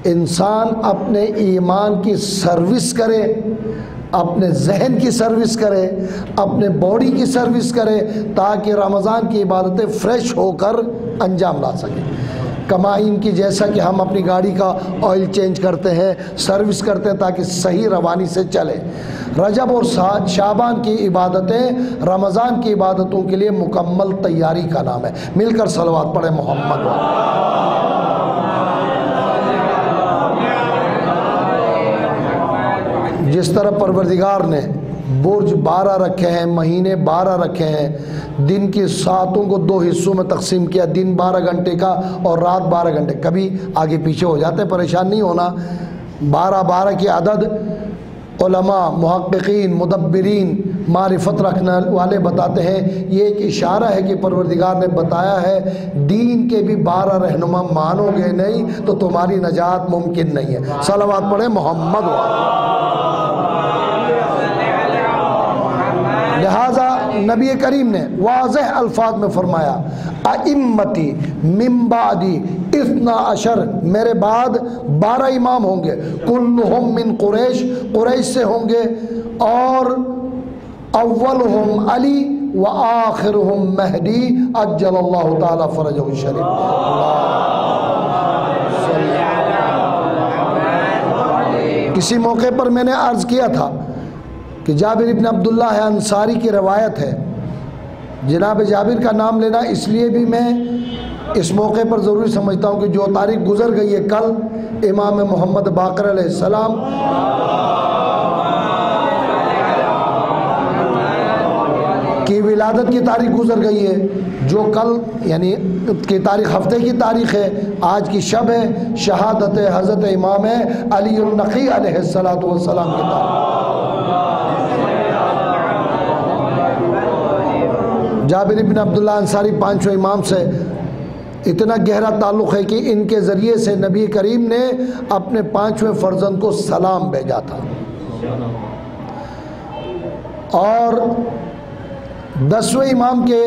[SPEAKER 2] انسان اپنے ایمان کی سروس کرے، اپنے ذہن کی سروس کرے، اپنے باڈی کی سروس کرے، تاکہ رمضان کی عبادتیں فریش ہو کر انجام لا سکے۔ کمائن کی جیسا کہ ہم اپنی گاڑی کا آئل چینج کرتے ہیں، سروس کرتے ہیں تاکہ صحیح روانی سے چلے، رجب اور شعبان کی عبادتیں رمضان کی عبادتوں کے لیے مکمل تیاری کا نام ہے۔ مل کر صلوات پڑھیں محمد۔ جس طرح پروردگار نے برج 12 رکھے ہیں، مہینے 12 رکھے ہیں، دن کی ساعتوں کو 2 حصوں میں تقسیم کیا، دن 12 گھنٹے کا اور رات 12 گھنٹے، کبھی آگے پیچھے ہو جاتے، پریشان نہیں ہونا۔ 12 کی عدد علماء، محققین، مدبرین، معرفت رکھنے والے بتاتے ہیں یہ ایک اشارہ ہے کہ پروردگار نے بتایا ہے دین کے بھی 12 رہنما مانو گے نہیں تو تمہاری نجات ممکن نہیں ہے۔ صلوات پڑھیں محمد۔ لہذا نبی کریم نے واضح الفاظ میں فرمایا ائمتی من بعدی 12 میرے بعد 12 امام ہوں گے، کلہم من قریش، قریش سے ہوں گے، اور اولہم علی وآخرہم مہدی عجل اللہ تعالی فرجہ الشریف۔ کسی موقع پر میں نے عرض کیا تھا کہ جابر ابن عبداللہ انصاری کی روایت ہے، جناب جابر کا نام لینا اس لیے بھی میں اس موقع پر ضروری سمجھتا ہوں کہ جو تاریخ گزر گئی ہے کل امام محمد باقر علیہ السلام کی ولادت کی تاریخ گزر گئی ہے، جو کل یعنی کی تاریخ ہفتے کی تاریخ ہے، آج کی شب ہے شہادت حضرت امام علی النقی علیہ السلام کی تاریخ۔ جابر ابن عبداللہ انصاری 5 امام سے اتنا گہرا تعلق ہے کہ ان کے ذریعے سے نبی کریم نے اپنے 5ویں فرزند کو سلام بھیجا تھا، اور 10ویں امام کے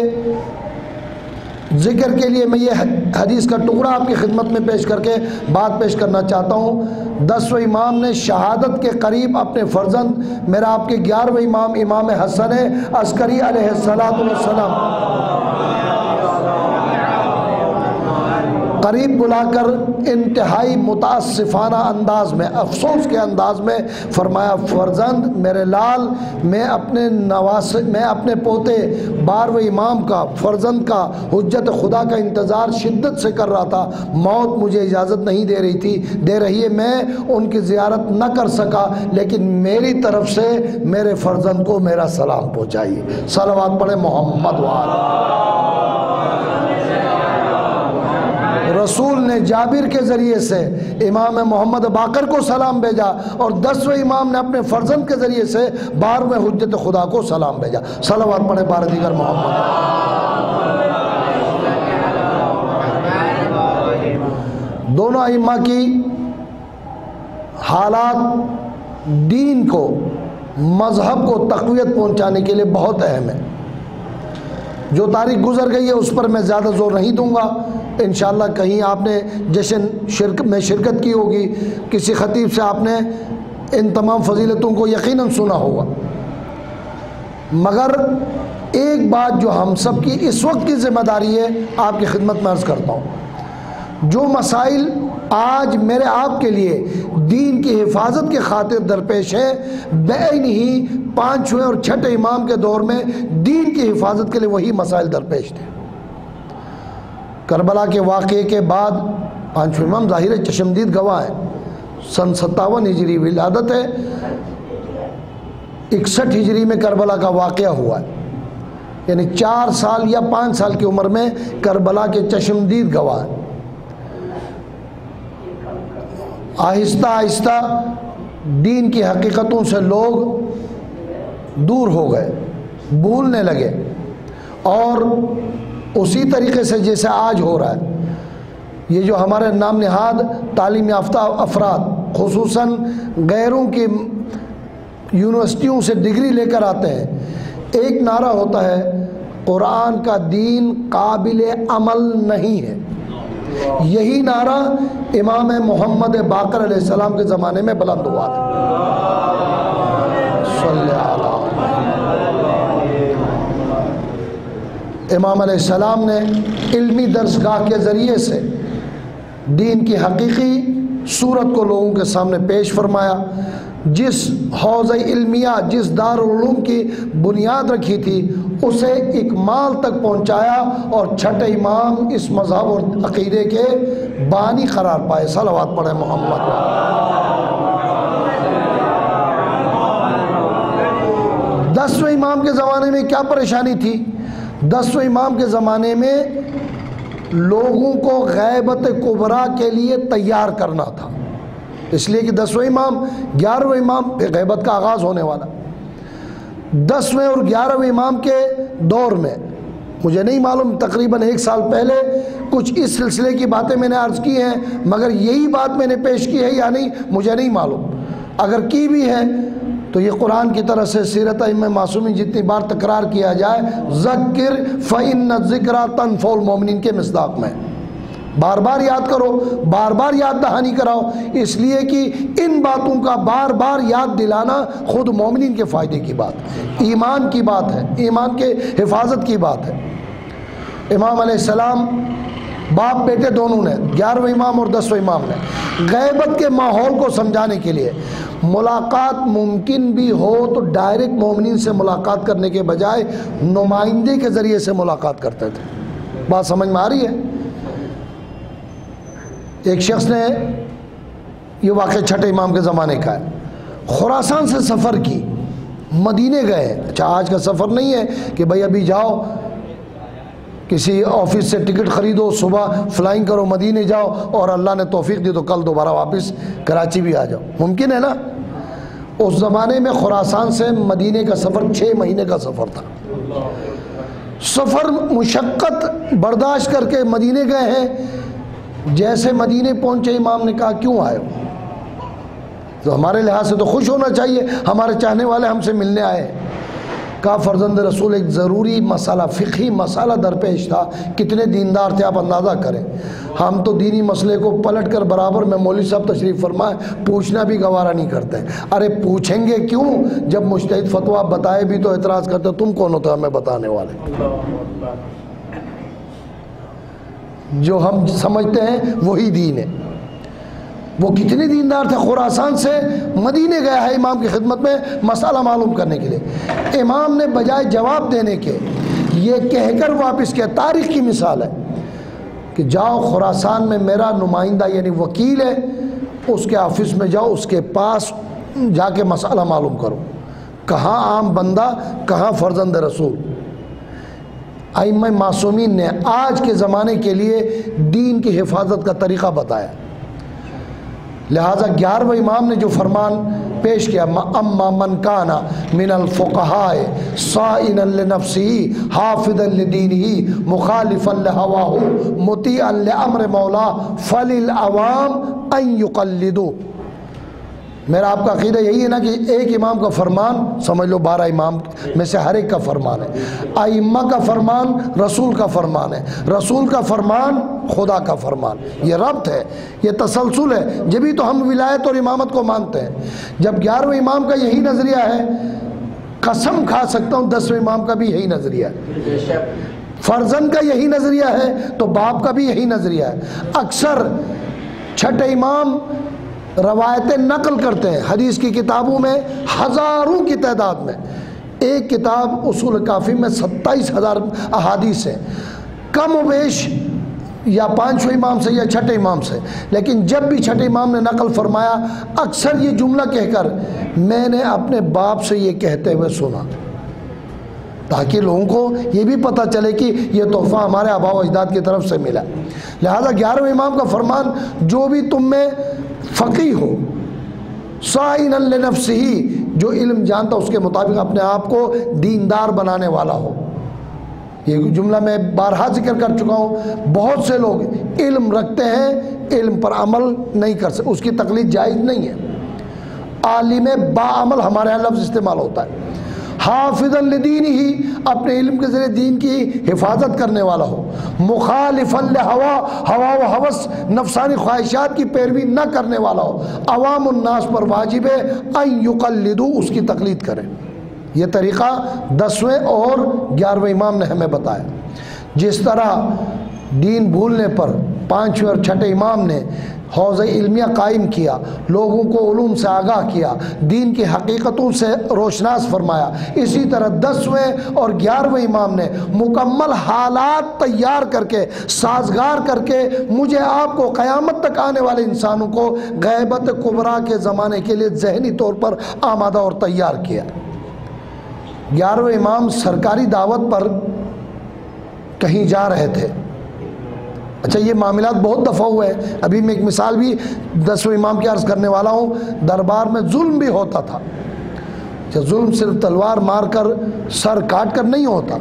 [SPEAKER 2] ذکر کے لیے میں یہ حدیث کا ٹکڑا آپ کی خدمت میں پیش کر کے بات پیش کرنا چاہتا ہوں۔ 10ویں امام نے شہادت کے قریب اپنے فرزند میرا آپ کے 11ویں امام امام حسن عسکری علیہ السلام قریب بلا کر انتہائی متاسفانہ انداز میں، افسوس کے انداز میں فرمایا، فرزند میرے لال، میں اپنے پوتے 12ویں امام کا فرزند کا حجت خدا کا انتظار شدت سے کر رہا تھا، موت مجھے اجازت نہیں دے رہی ہے، میں ان کی زیارت نہ کر سکا، لیکن میری طرف سے میرے فرزند کو میرا سلام پہنچائیے۔ صلوات پڑھیں محمد وآلہ۔ رسول نے جابر کے ذریعے سے امام محمد باقر کو سلام بھیجا، اور 10ویں امام نے اپنے فرزند کے ذریعے سے 12ویں حجت خدا کو سلام بھیجا۔ صلوات پڑھے بار دیگر محمد۔ دونوں ائمہ کی حالات دین کو، مذہب کو تقویت پہنچانے کے لیے بہت اہم ہے۔ جو تاریخ گزر گئی ہے اس پر میں زیادہ زور نہیں دوں گا، انشاءاللہ کہیں آپ نے جشن میں شرکت کی ہوگی، کسی خطیب سے آپ نے ان تمام فضیلتوں کو یقیناً سنا ہوگا، مگر ایک بات جو ہم سب کی اس وقت کی ذمہ داری ہے آپ کی خدمت میں عرض کرتا ہوں، جو مسائل آج میرے آپ کے لیے دین کی حفاظت کی خاطر درپیش ہے، بعین ہی 5ویں اور 6ٹھے امام کے دور میں دین کی حفاظت کے لیے وہی مسائل درپیش تھے۔ کربلا کے واقعے کے بعد 5ویں امام ظاہر چشمدید گواہ ہے، سن 57 ہجری ولادت ہے، 61 ہجری میں کربلا کا واقعہ ہوا ہے، یعنی 4 سال یا 5 سال کی عمر میں کربلا کے چشمدید گواہ ہیں۔ آہستہ آہستہ دین کی حقیقتوں سے لوگ دور ہو گئے، بھولنے لگے، اور اسی طریقے سے جیسے آج ہو رہا ہے، یہ جو ہمارے نام نہاد تعلیم یافتہ افراد خصوصاً غیروں کی یونیورسٹیوں سے ڈگری لے کر آتے ہیں، ایک نعرہ ہوتا ہے قرآن کا دین قابل عمل نہیں ہے۔ یہی نعرہ امام محمد باقر علیہ السلام کے زمانے میں بلند ہوا تھا۔ صلی اللہ امام علیہ السلام نے علمی درسگاہ کے ذریعے سے دین کی حقیقی صورت کو لوگوں کے سامنے پیش فرمایا، جس حوض علمیہ، جس دارالعلوم کی بنیاد رکھی تھی اسے اکمال تک پہنچایا، اور 6ٹھے امام اس مذہب اور عقیدے کے بانی قرار پائے۔ صلوات پڑھیں محمد۔ 10ویں امام کے زمانے میں کیا پریشانی تھی؟ 10ویں امام کے زمانے میں لوگوں کو غیبت کبریٰ کے لیے تیار کرنا تھا، اس لیے کہ 10ویں امام 11ویں امام پہ غیبت کا آغاز ہونے والا۔ 10ویں اور 11ویں امام کے دور میں مجھے نہیں معلوم، تقریباً 1 سال پہلے کچھ اس سلسلے کی باتیں میں نے عرض کی ہیں، مگر یہی بات میں نے پیش کی ہے یا نہیں مجھے نہیں معلوم، اگر کی بھی ہے تو یہ قرآن کی طرف سے سیرت ائمہ معصومین جتنی بار تکرار کیا جائے، ذکر فإن الذکریٰ تنفع المؤمنین کے مصداق میں، بار بار یاد کرو، بار بار یاد دہانی کراؤ، اس لیے کہ ان باتوں کا بار بار یاد دلانا خود مومنین کے فائدے کی بات ہے، ایمان کی بات ہے، ایمان کے حفاظت کی بات ہے۔ امام علیہ السلام باپ بیٹے دونوں نے، 11ویں امام اور 10ویں امام نے، غیبت کے ماحول کو سمجھانے کے لیے ملاقات ممکن بھی ہو تو ڈائریکٹ مومنین سے ملاقات کرنے کے بجائے نمائندے کے ذریعے سے ملاقات کرتے تھے۔ بات سمجھ میں آ رہی ہے؟ ایک شخص نے، یہ واقعہ چھٹے امام کے زمانے کا ہے، خراسان سے سفر کی، مدینے گئے۔ اچھا آج کا سفر نہیں ہے کہ بھائی ابھی جاؤ کسی آفس سے ٹکٹ خریدو، صبح فلائنگ کرو مدینے جاؤ، اور اللہ نے توفیق دی تو کل دوبارہ واپس کراچی بھی آ جاؤ، ممکن ہے نا؟ اس زمانے میں خراسان سے مدینے کا سفر 6 مہینے کا سفر تھا۔ سفر مشقت برداشت کر کے مدینے گئے ہیں۔ جیسے مدینے پہنچے امام نے کہا کیوں آئے ہو؟ تو ہمارے لحاظ سے تو خوش ہونا چاہیے، ہمارے چاہنے والے ہم سے ملنے آئے۔ کہا فرزند رسول ایک ضروری مسئلہ، فقہی مسئلہ درپیش تھا۔ کتنے دیندار تھے آپ اندازہ کریں، ہم تو دینی مسئلے کو پلٹ کر برابر میں مولوی صاحب تشریف فرمائے پوچھنا بھی گوارا نہیں کرتے۔ ارے پوچھیں گے کیوں؟ جب مجتہد فتویٰ بتائے بھی تو اعتراض کرتے، تم کون ہوتے ہمیں بتانے والے؟ جو ہم سمجھتے ہیں وہی دین ہے۔ وہ کتنے دیندار تھے، خراسان سے مدینے گیا ہے امام کی خدمت میں مسئلہ معلوم کرنے کے لیے۔ امام نے بجائے جواب دینے کے یہ کہہ کر واپس کیا، تاریخ کی مثال ہے کہ جاؤ خراسان میں میرا نمائندہ یعنی وکیل ہے، اس کے آفس میں جاؤ، اس کے پاس جا کے مسئلہ معلوم کرو۔ کہاں عام بندہ، کہاں فرزند رسول۔ ائمہ معصومین نے آج کے زمانے کے لیے دین کی حفاظت کا طریقہ بتایا، لہٰذا 11ویں امام نے جو فرمان پیش کیا، اما من کان من الفقہاء صائنا لنفسہ حافظا لدینہ مخالفا لہواہ مطیعا لامر مولاہ فللعوام ان یقلدوا۔ میرا آپ کا عقیدہ یہی ہے نا کہ ایک امام کا فرمان سمجھ لو 12 امام میں سے ہر ایک کا فرمان ہے، ائمہ کا فرمان رسول کا فرمان ہے، رسول کا فرمان خدا کا فرمان۔ یہ ربط ہے، یہ تسلسل ہے، جبھی تو ہم ولایت اور امامت کو مانتے ہیں۔ جب 11ویں امام کا یہی نظریہ ہے، قسم کھا سکتا ہوں 10ویں امام کا بھی یہی نظریہ ہے، فرزند کا یہی نظریہ ہے تو باپ کا بھی یہی نظریہ ہے۔ اکثر چھٹے امام روایتیں نقل کرتے ہیں، حدیث کی کتابوں میں ہزاروں کی تعداد میں، ایک کتاب اصول کافی میں 27,000 احادیث ہیں، کم و بیش یا 5ویں امام سے یا چھٹے امام سے، لیکن جب بھی چھٹے امام نے نقل فرمایا اکثر یہ جملہ کہہ کر، میں نے اپنے باپ سے یہ کہتے ہوئے سنا، تاکہ لوگوں کو یہ بھی پتہ چلے کہ یہ تحفہ ہمارے آباء و اجداد کی طرف سے ملا۔ لہذا 11ویں امام کا فرمان، جو بھی تم میں فقیہ ہو صائنا لنفسہ، جو علم جانتا اس کے مطابق اپنے آپ کو دیندار بنانے والا ہو۔ یہ جملہ میں بارہا ذکر کر چکا ہوں، بہت سے لوگ علم رکھتے ہیں، علم پر عمل نہیں کر سکتے، اس کی تقلید جائز نہیں ہے۔ عالم باعمل ہمارے یہاں لفظ استعمال ہوتا ہے، حافظا لدینہ، اپنے علم کے ذریعے دین کی حفاظت کرنے والا ہو، مخالفا لہوا، ہوا و ہوس نفسانی خواہشات کی پیروی نہ کرنے والا ہو۔ عوام الناس پر واجب ہے ان یقلدوا، اس کی تقلید کریں۔ یہ طریقہ 10ویں اور 11ویں امام نے ہمیں بتایا۔ جس طرح دین بھولنے پر 5ویں اور چھٹے امام نے حوض علمیہ قائم کیا، لوگوں کو علوم سے آگاہ کیا، دین کی حقیقتوں سے روشناس فرمایا، اسی طرح 10ویں اور 11ویں امام نے مکمل حالات تیار کر کے، سازگار کر کے، مجھے آپ کو قیامت تک آنے والے انسانوں کو غیبت کبریٰ کے زمانے کے لیے ذہنی طور پر آمادہ اور تیار کیا۔ 11ویں امام سرکاری دعوت پر کہیں جا رہے تھے۔ اچھا یہ معاملات بہت دفعہ ہوئے ہیں، ابھی میں ایک مثال بھی 10ویں امام کی عرض کرنے والا ہوں۔ دربار میں ظلم بھی ہوتا تھا، ظلم صرف تلوار مار کر سر کاٹ کر نہیں ہوتا،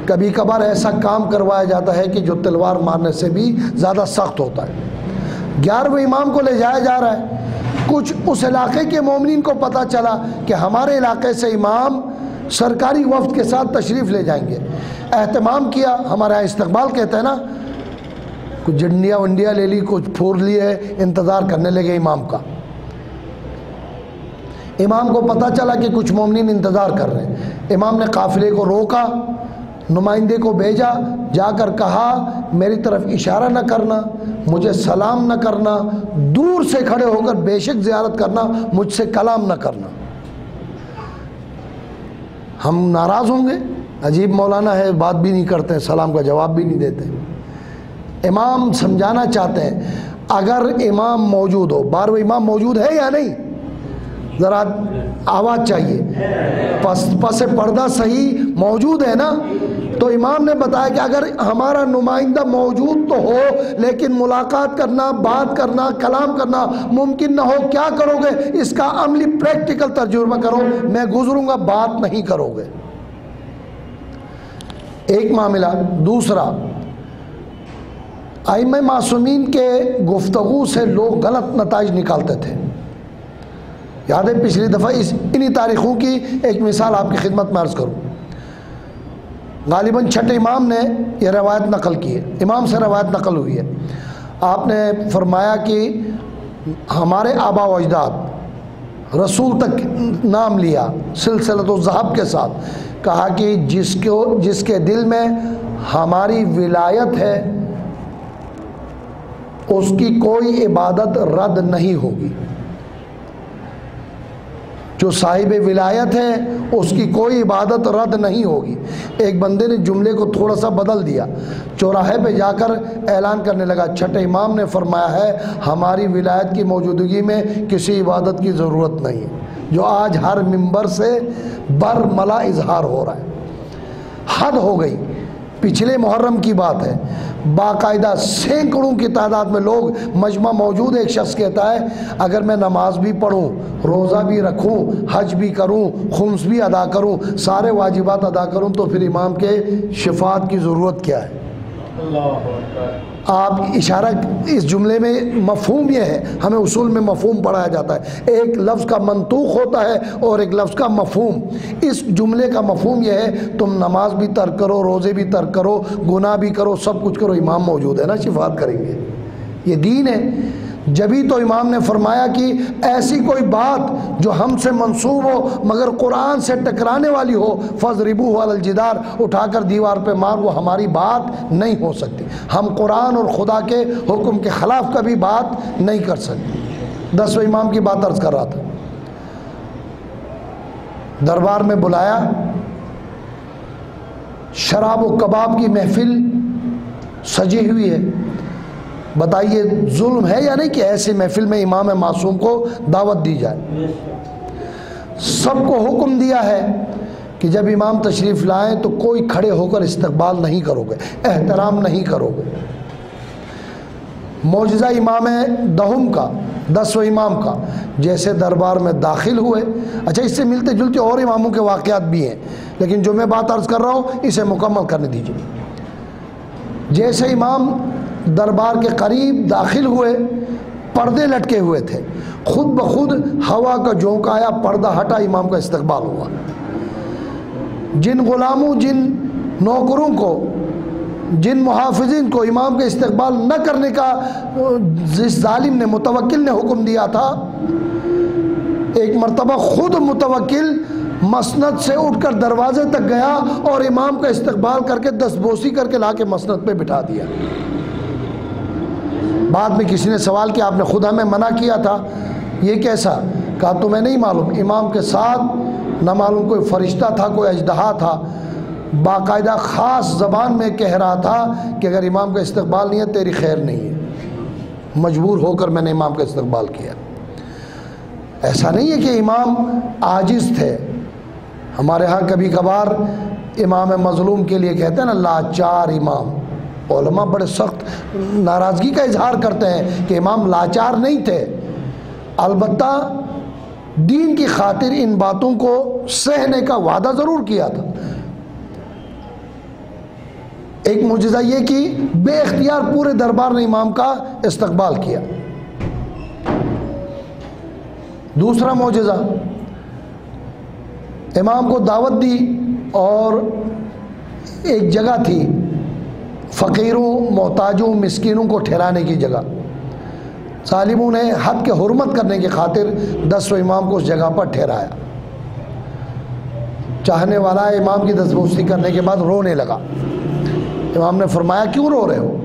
[SPEAKER 2] کبھی کبھار ایسا کام کروایا جاتا ہے کہ جو تلوار مارنے سے بھی زیادہ سخت ہوتا ہے۔ 11ویں امام کو لے جایا جا رہا ہے، کچھ اس علاقے کے مومنین کو پتہ چلا کہ ہمارے علاقے سے امام سرکاری وفد کے ساتھ تشریف لے جائیں گے۔ اہتمام کیا، ہمارے یہاں استقبال کہتے ہیں نا، کچھ جنڈیا ونڈیا لے لی، کچھ پھور لیے، انتظار کرنے لگے امام کا۔ امام کو پتہ چلا کہ کچھ مومنین انتظار کر رہے ہیں۔ امام نے قافلے کو روکا، نمائندے کو بھیجا، جا کر کہا میری طرف اشارہ نہ کرنا، مجھے سلام نہ کرنا، دور سے کھڑے ہو کر بے شک زیارت کرنا، مجھ سے کلام نہ کرنا۔ ہم ناراض ہوں گے، عجیب مولانا ہے، بات بھی نہیں کرتے، سلام کا جواب بھی نہیں دیتے۔ امام سمجھانا چاہتے ہیں اگر امام موجود ہو، بارو امام موجود ہے یا نہیں؟ ذرا آواز چاہیے، پس پردہ صحیح موجود ہے نا؟ تو امام نے بتایا کہ اگر ہمارا نمائندہ موجود تو ہو لیکن ملاقات کرنا، بات کرنا، کلام کرنا ممکن نہ ہو، کیا کرو گے؟ اس کا عملی پریکٹیکل ترجمہ کرو، میں گزروں گا، بات نہیں کرو گے۔ ایک معاملہ۔ دوسرا، ائمہ معصومین کے گفتگو سے لوگ غلط نتائج نکالتے تھے۔ یاد ہے پچھلی دفعہ انہی تاریخوں کی ایک مثال آپ کی خدمت میں عرض کروں۔ غالباً چھٹے امام نے یہ روایت نقل کی ہے، امام سے روایت نقل ہوئی ہے۔ آپ نے فرمایا کہ ہمارے آبا و اجداد، رسول تک نام لیا سلسلۃ الذہب کے ساتھ، کہا کہ جس کے دل میں ہماری ولایت ہے اس کی کوئی عبادت رد نہیں ہوگی۔ جو صاحب ولایت ہے اس کی کوئی عبادت رد نہیں ہوگی۔ ایک بندے نے جملے کو تھوڑا سا بدل دیا، چوراہے پہ جا کر اعلان کرنے لگا چھٹے امام نے فرمایا ہے ہماری ولایت کی موجودگی میں کسی عبادت کی ضرورت نہیں ہے، جو آج ہر ممبر سے برملا اظہار ہو رہا ہے۔ حد ہو گئی۔ پچھلے محرم کی بات ہے، باقاعدہ سینکڑوں کی تعداد میں لوگ مجمع موجود، ایک شخص کہتا ہے اگر میں نماز بھی پڑھوں، روزہ بھی رکھوں، حج بھی کروں، خمس بھی ادا کروں، سارے واجبات ادا کروں تو پھر امام کے شفاعت کی ضرورت کیا ہے؟ آپ اشارہ اس جملے میں مفہوم یہ ہے، ہمیں اصول میں مفہوم پڑھایا جاتا ہے، ایک لفظ کا منطوق ہوتا ہے اور ایک لفظ کا مفہوم۔ اس جملے کا مفہوم یہ ہے تم نماز بھی ترک کرو، روزے بھی ترک کرو، گناہ بھی کرو، سب کچھ کرو، امام موجود ہے نا، شفاعت کریں گے، یہ دین ہے۔ جبھی تو امام نے فرمایا کہ ایسی کوئی بات جو ہم سے منسوب ہو مگر قرآن سے ٹکرانے والی ہو، فَضْرِبُوهُ عَلَى الْجِدَارِ، اٹھا کر دیوار پہ مار، وہ ہماری بات نہیں ہو سکتی۔ ہم قرآن اور خدا کے حکم کے خلاف کبھی بات نہیں کر سکتے۔ 10ویں امام کی بات عرض کر رہا تھا، دربار میں بلایا، شراب و کباب کی محفل سجی ہوئی ہے، بتائیے ظلم ہے یا نہیں کہ ایسی محفل میں امام معصوم کو دعوت دی جائے؟ سب کو حکم دیا ہے کہ جب امام تشریف لائیں تو کوئی کھڑے ہو کر استقبال نہیں کرو گے، احترام نہیں کرو گے۔ معجزہ امام دہم کا، 10ویں امام کا، جیسے دربار میں داخل ہوئے، اچھا اس سے ملتے جلتے اور اماموں کے واقعات بھی ہیں لیکن جو میں بات عرض کر رہا ہوں اسے مکمل کرنے دیجیے۔ جیسے امام دربار کے قریب داخل ہوئے، پردے لٹکے ہوئے تھے، خود بخود ہوا کا جھونکا آیا، پردہ ہٹا، امام کا استقبال ہوا۔ جن غلاموں، جن نوکروں کو، جن محافظین کو امام کے استقبال نہ کرنے کا جس ظالم نے، متوکل نے حکم دیا تھا، ایک مرتبہ خود متوکل مسند سے اٹھ کر دروازے تک گیا اور امام کا استقبال کر کے دستبوسی کر کے لا کے مسند پہ بٹھا دیا۔ بعد میں کسی نے سوال کیا آپ نے خود ہمیں منع کیا تھا، یہ کیسا؟ کہا تمہیں نہیں معلوم، امام کے ساتھ نہ معلوم کوئی فرشتہ تھا، کوئی اژدہا تھا، باقاعدہ خاص زبان میں کہہ رہا تھا کہ اگر امام کا استقبال نہیں ہے تیری خیر نہیں ہے۔ مجبور ہو کر میں نے امام کا استقبال کیا۔ ایسا نہیں ہے کہ امام عاجز تھے، ہمارے ہاں کبھی کبھار امام مظلوم کے لیے کہتے ہیں نا لاچار امام، علماء بڑے سخت ناراضگی کا اظہار کرتے ہیں کہ امام لاچار نہیں تھے، البتہ دین کی خاطر ان باتوں کو سہنے کا وعدہ ضرور کیا تھا۔ ایک معجزہ یہ کہ بے اختیار پورے دربار نے امام کا استقبال کیا۔ دوسرا معجزہ، امام کو دعوت دی اور ایک جگہ تھی فقیروں، محتاجوں، مسکینوں کو ٹھہرانے کی جگہ۔ ظالموں نے حد کے حرمت کرنے کی خاطر 10 امام کو اس جگہ پر ٹھہرایا۔ چاہنے والا امام کی دستبوسی کرنے کے بعد رونے لگا۔ امام نے فرمایا کیوں رو رہے ہو؟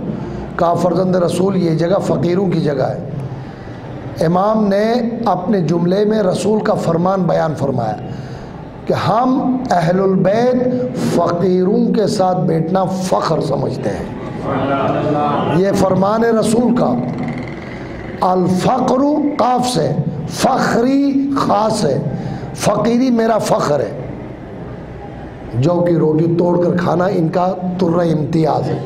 [SPEAKER 2] کہا فرزند رسول یہ جگہ فقیروں کی جگہ ہے۔ امام نے اپنے جملے میں رسول کا فرمان بیان فرمایا کہ ہم اہل البیت فقیروں کے ساتھ بیٹھنا فخر سمجھتے ہیں۔ یہ فرمان رسول کا۔ الفقر قاف سے، فخری خاص ہے، فقیری میرا فخر ہے۔ جو کی روٹی توڑ کر کھانا ان کا ترہ امتیاز ہے۔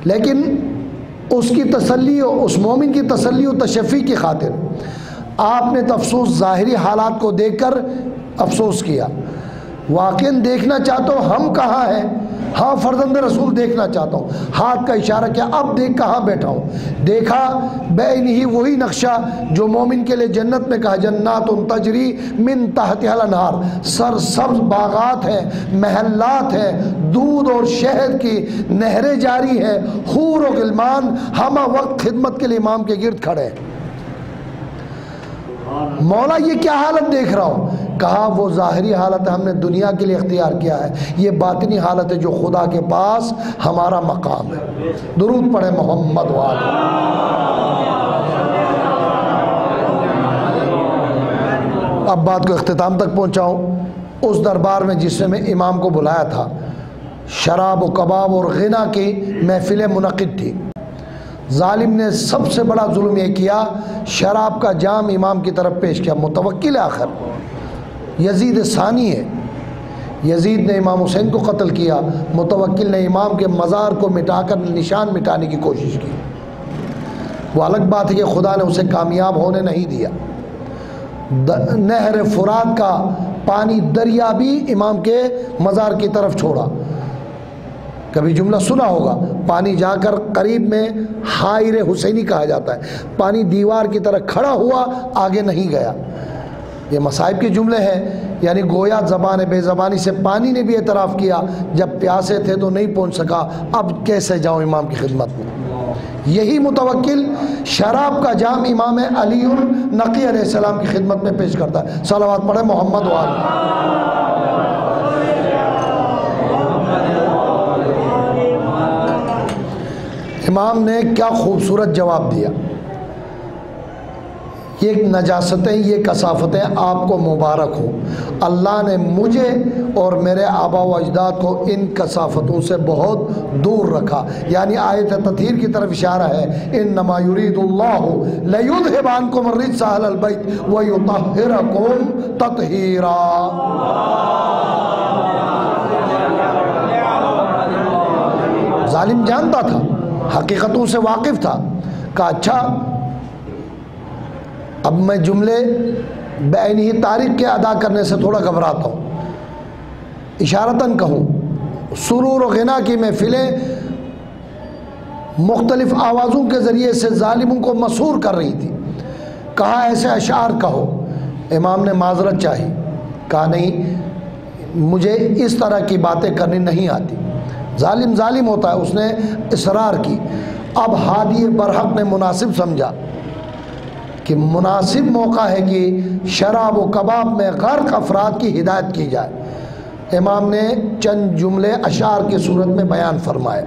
[SPEAKER 2] لیکن اس کی تسلی، اس مومن کی تسلی و تشفی کی خاطر آپ نے تفسوس ظاہری حالات کو دیکھ کر افسوس کیا۔ واقعاً دیکھنا چاہتا ہوں ہم کہاں ہیں؟ ہاں فرزند رسول دیکھنا چاہتا ہوں۔ ہاتھ کا اشارہ کیا، اب دیکھ کہاں بیٹھا ہوں؟ دیکھا بعین ہی وہی نقشہ جو مومن کے لیے جنت میں کہا جنات تجری من تحتها الانہار، سرسبز باغات ہیں، محلات ہیں، دودھ اور شہد کی نہریں جاری ہیں، حور و غلمان ہمہ وقت خدمت کے لیے امام کے گرد کھڑے ہیں۔ مولا یہ کیا حالت دیکھ رہا ہوں؟ کہا وہ ظاہری حالت ہم نے دنیا کے لیے اختیار کیا ہے، یہ باطنی حالت ہے جو خدا کے پاس ہمارا مقام ہے۔ درود پڑھے محمد والے۔ اب بات کو اختتام تک پہنچاؤں۔ اس دربار میں جس میں امام کو بلایا تھا، شراب و کباب اور غنا کی محفلیں منعقد تھی۔ ظالم نے سب سے بڑا ظلم یہ کیا، شراب کا جام امام کی طرف پیش کیا۔ متوکل آخر یزید ثانی ہے، یزید نے امام حسین کو قتل کیا، متوکل نے امام کے مزار کو مٹا کر نشان مٹانے کی کوشش کی۔ وہ الگ بات ہے کہ خدا نے اسے کامیاب ہونے نہیں دیا۔ نہر فرات کا پانی دریا بھی امام کے مزار کی طرف چھوڑا۔ کبھی جملہ سنا ہوگا، پانی جا کر قریب میں حائر حسینی کہا جاتا ہے، پانی دیوار کی طرح کھڑا ہوا، آگے نہیں گیا۔ یہ مصائب کے جملے ہیں، یعنی گویا زبان بے زبانی سے پانی نے بھی اعتراف کیا جب پیاسے تھے تو نہیں پہنچ سکا، اب کیسے جاؤں امام کی خدمت میں۔ یہی متوکل شراب کا جام امام علی نقی علیہ السلام کی خدمت میں پیش کرتا ہے۔ صلوات پڑھے محمد وآلہ۔ امام نے کیا خوبصورت جواب دیا، یہ نجاستیں، یہ کثافتیں آپ کو مبارک ہو، اللہ نے مجھے اور میرے آبا و اجداد کو ان کثافتوں سے بہت دور رکھا۔ یعنی آیت تطہیر کی طرف اشارہ ہے، انما یرید اللہ لیذھب عنکم الرجس اہل البیت ویطہرکم تطہیرا۔ ظالم جانتا تھا، حقیقتوں سے واقف تھا، کہا اچھا اب میں جملے بعین ہی تاریخ کے ادا کرنے سے تھوڑا گھبراتا ہوں، اشارتاً کہوں۔ سرور و غنا کی محفلیں مختلف آوازوں کے ذریعے سے ظالموں کو مسحور کر رہی تھی۔ کہا ایسے اشعار کہو۔ امام نے معذرت چاہی، کہا نہیں مجھے اس طرح کی باتیں کرنی نہیں آتی۔ ظالم ظالم ہوتا ہے، اس نے اصرار کی۔ اب ہادی برحق نے مناسب سمجھا کہ مناسب موقع ہے کہ شراب و کباب میں غرق افراد کی ہدایت کی جائے۔ امام نے چند جملے اشعار کی صورت میں بیان فرمائے۔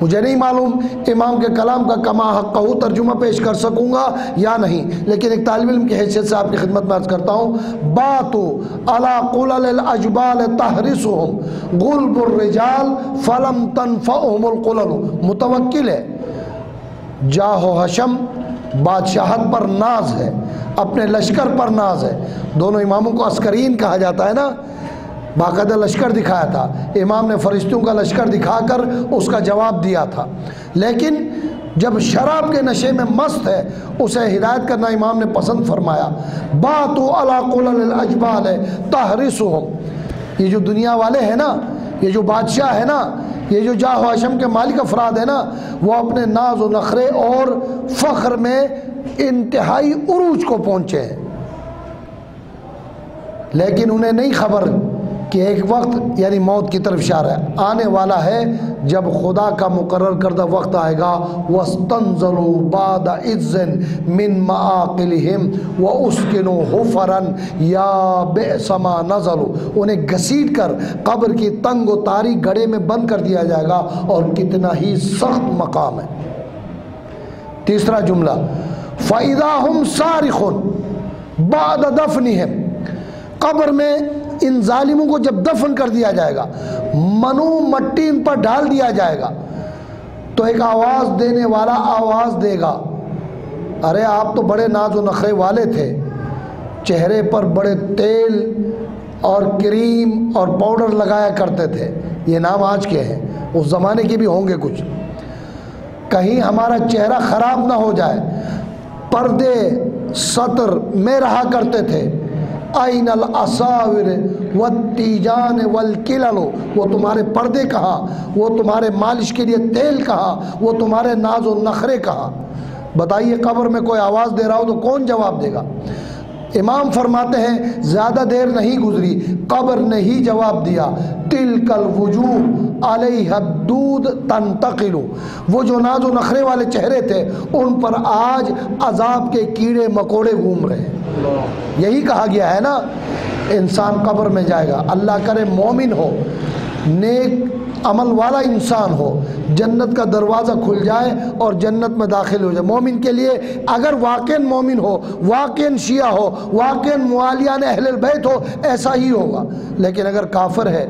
[SPEAKER 2] مجھے نہیں معلوم امام کے کلام کا کما حقہ ترجمہ پیش کر سکوں گا یا نہیں، لیکن ایک طالب علم کی حیثیت سے آپ کی خدمت میں عرض کرتا ہوں۔ باتو علی قلل الاجبال تحرسهم غلب الرجال فلم تنفعهم القلل۔ متوکل ہے، جاہ و حشم بادشاہت پر ناز ہے، اپنے لشکر پر ناز ہے۔ دونوں اماموں کو عسکرین کہا جاتا ہے نا، باقاعدہ لشکر دکھایا تھا۔ امام نے فرشتوں کا لشکر دکھا کر اس کا جواب دیا تھا، لیکن جب شراب کے نشے میں مست ہے اسے ہدایت کرنا امام نے پسند فرمایا۔ باتو علی قلل الاجبال تحرسهم، یہ جو دنیا والے ہیں نا، یہ جو بادشاہ ہے نا، یہ جو جاہ و حشم کے مالک افراد ہیں نا، وہ اپنے ناز و نخرے اور فخر میں انتہائی عروج کو پہنچے ہیں، لیکن انہیں نہیں خبر کہ ایک وقت یعنی موت کی طرف اشارہ ہے آنے والا ہے جب خدا کا مقرر کردہ وقت آئے گا وَاسْتَنزَلُوا بَعْدَ عِزٍ مِّن مَّآقِلِهِمْ وَأُسْكِنُوا حُفَرًا يَا بِئْسَ مَا نَزَلُوا انہیں گھسیٹ کر قبر کی تنگ و تاریک گڑھے میں بند کر دیا جائے گا اور کتنا ہی سخت مقام ہے۔ تیسرا جملہ فَإِذَا هُمْ صَارِخُونَ بَعْدَ دَفْنِهِمْ قبر میں ان ظالموں کو جب دفن کر دیا جائے گا منو مٹی ان پر ڈال دیا جائے گا تو ایک آواز دینے والا آواز دے گا، ارے آپ تو بڑے ناز و نخرے والے تھے، چہرے پر بڑے تیل اور کریم اور پاؤڈر لگایا کرتے تھے، یہ نام آج کے ہیں، اس زمانے کے بھی ہوں گے کچھ، کہیں ہمارا چہرہ خراب نہ ہو جائے، پردے سطر میں رہا کرتے تھے، این الاساور والتیجان والکلل، وہ تمہارے پردے کہاں، وہ تمہارے مالش کے لیے تیل کہاں، وہ تمہارے ناز و نخرے کہاں؟ بتائیے قبر میں کوئی آواز دے رہا ہو تو کون جواب دے گا؟ امام فرماتے ہیں زیادہ دیر نہیں گزری قبر نے ہی جواب دیا، تلک الوجوہ علیہ الدود تنتقل، وہ جو ناز و نخرے والے چہرے تھے ان پر آج عذاب کے کیڑے مکوڑے گھوم رہے ہیں۔ یہی کہا گیا ہے نا انسان قبر میں جائے گا، اللہ کرے مومن ہو، نیک عمل والا انسان ہو، جنت کا دروازہ کھل جائے اور جنت میں داخل ہو جائے۔ مومن کے لیے اگر واقعاً مومن ہو، واقعاً شیعہ ہو، واقعاً موالیان اہل البیت ہو، ایسا ہی ہوگا، لیکن اگر کافر ہے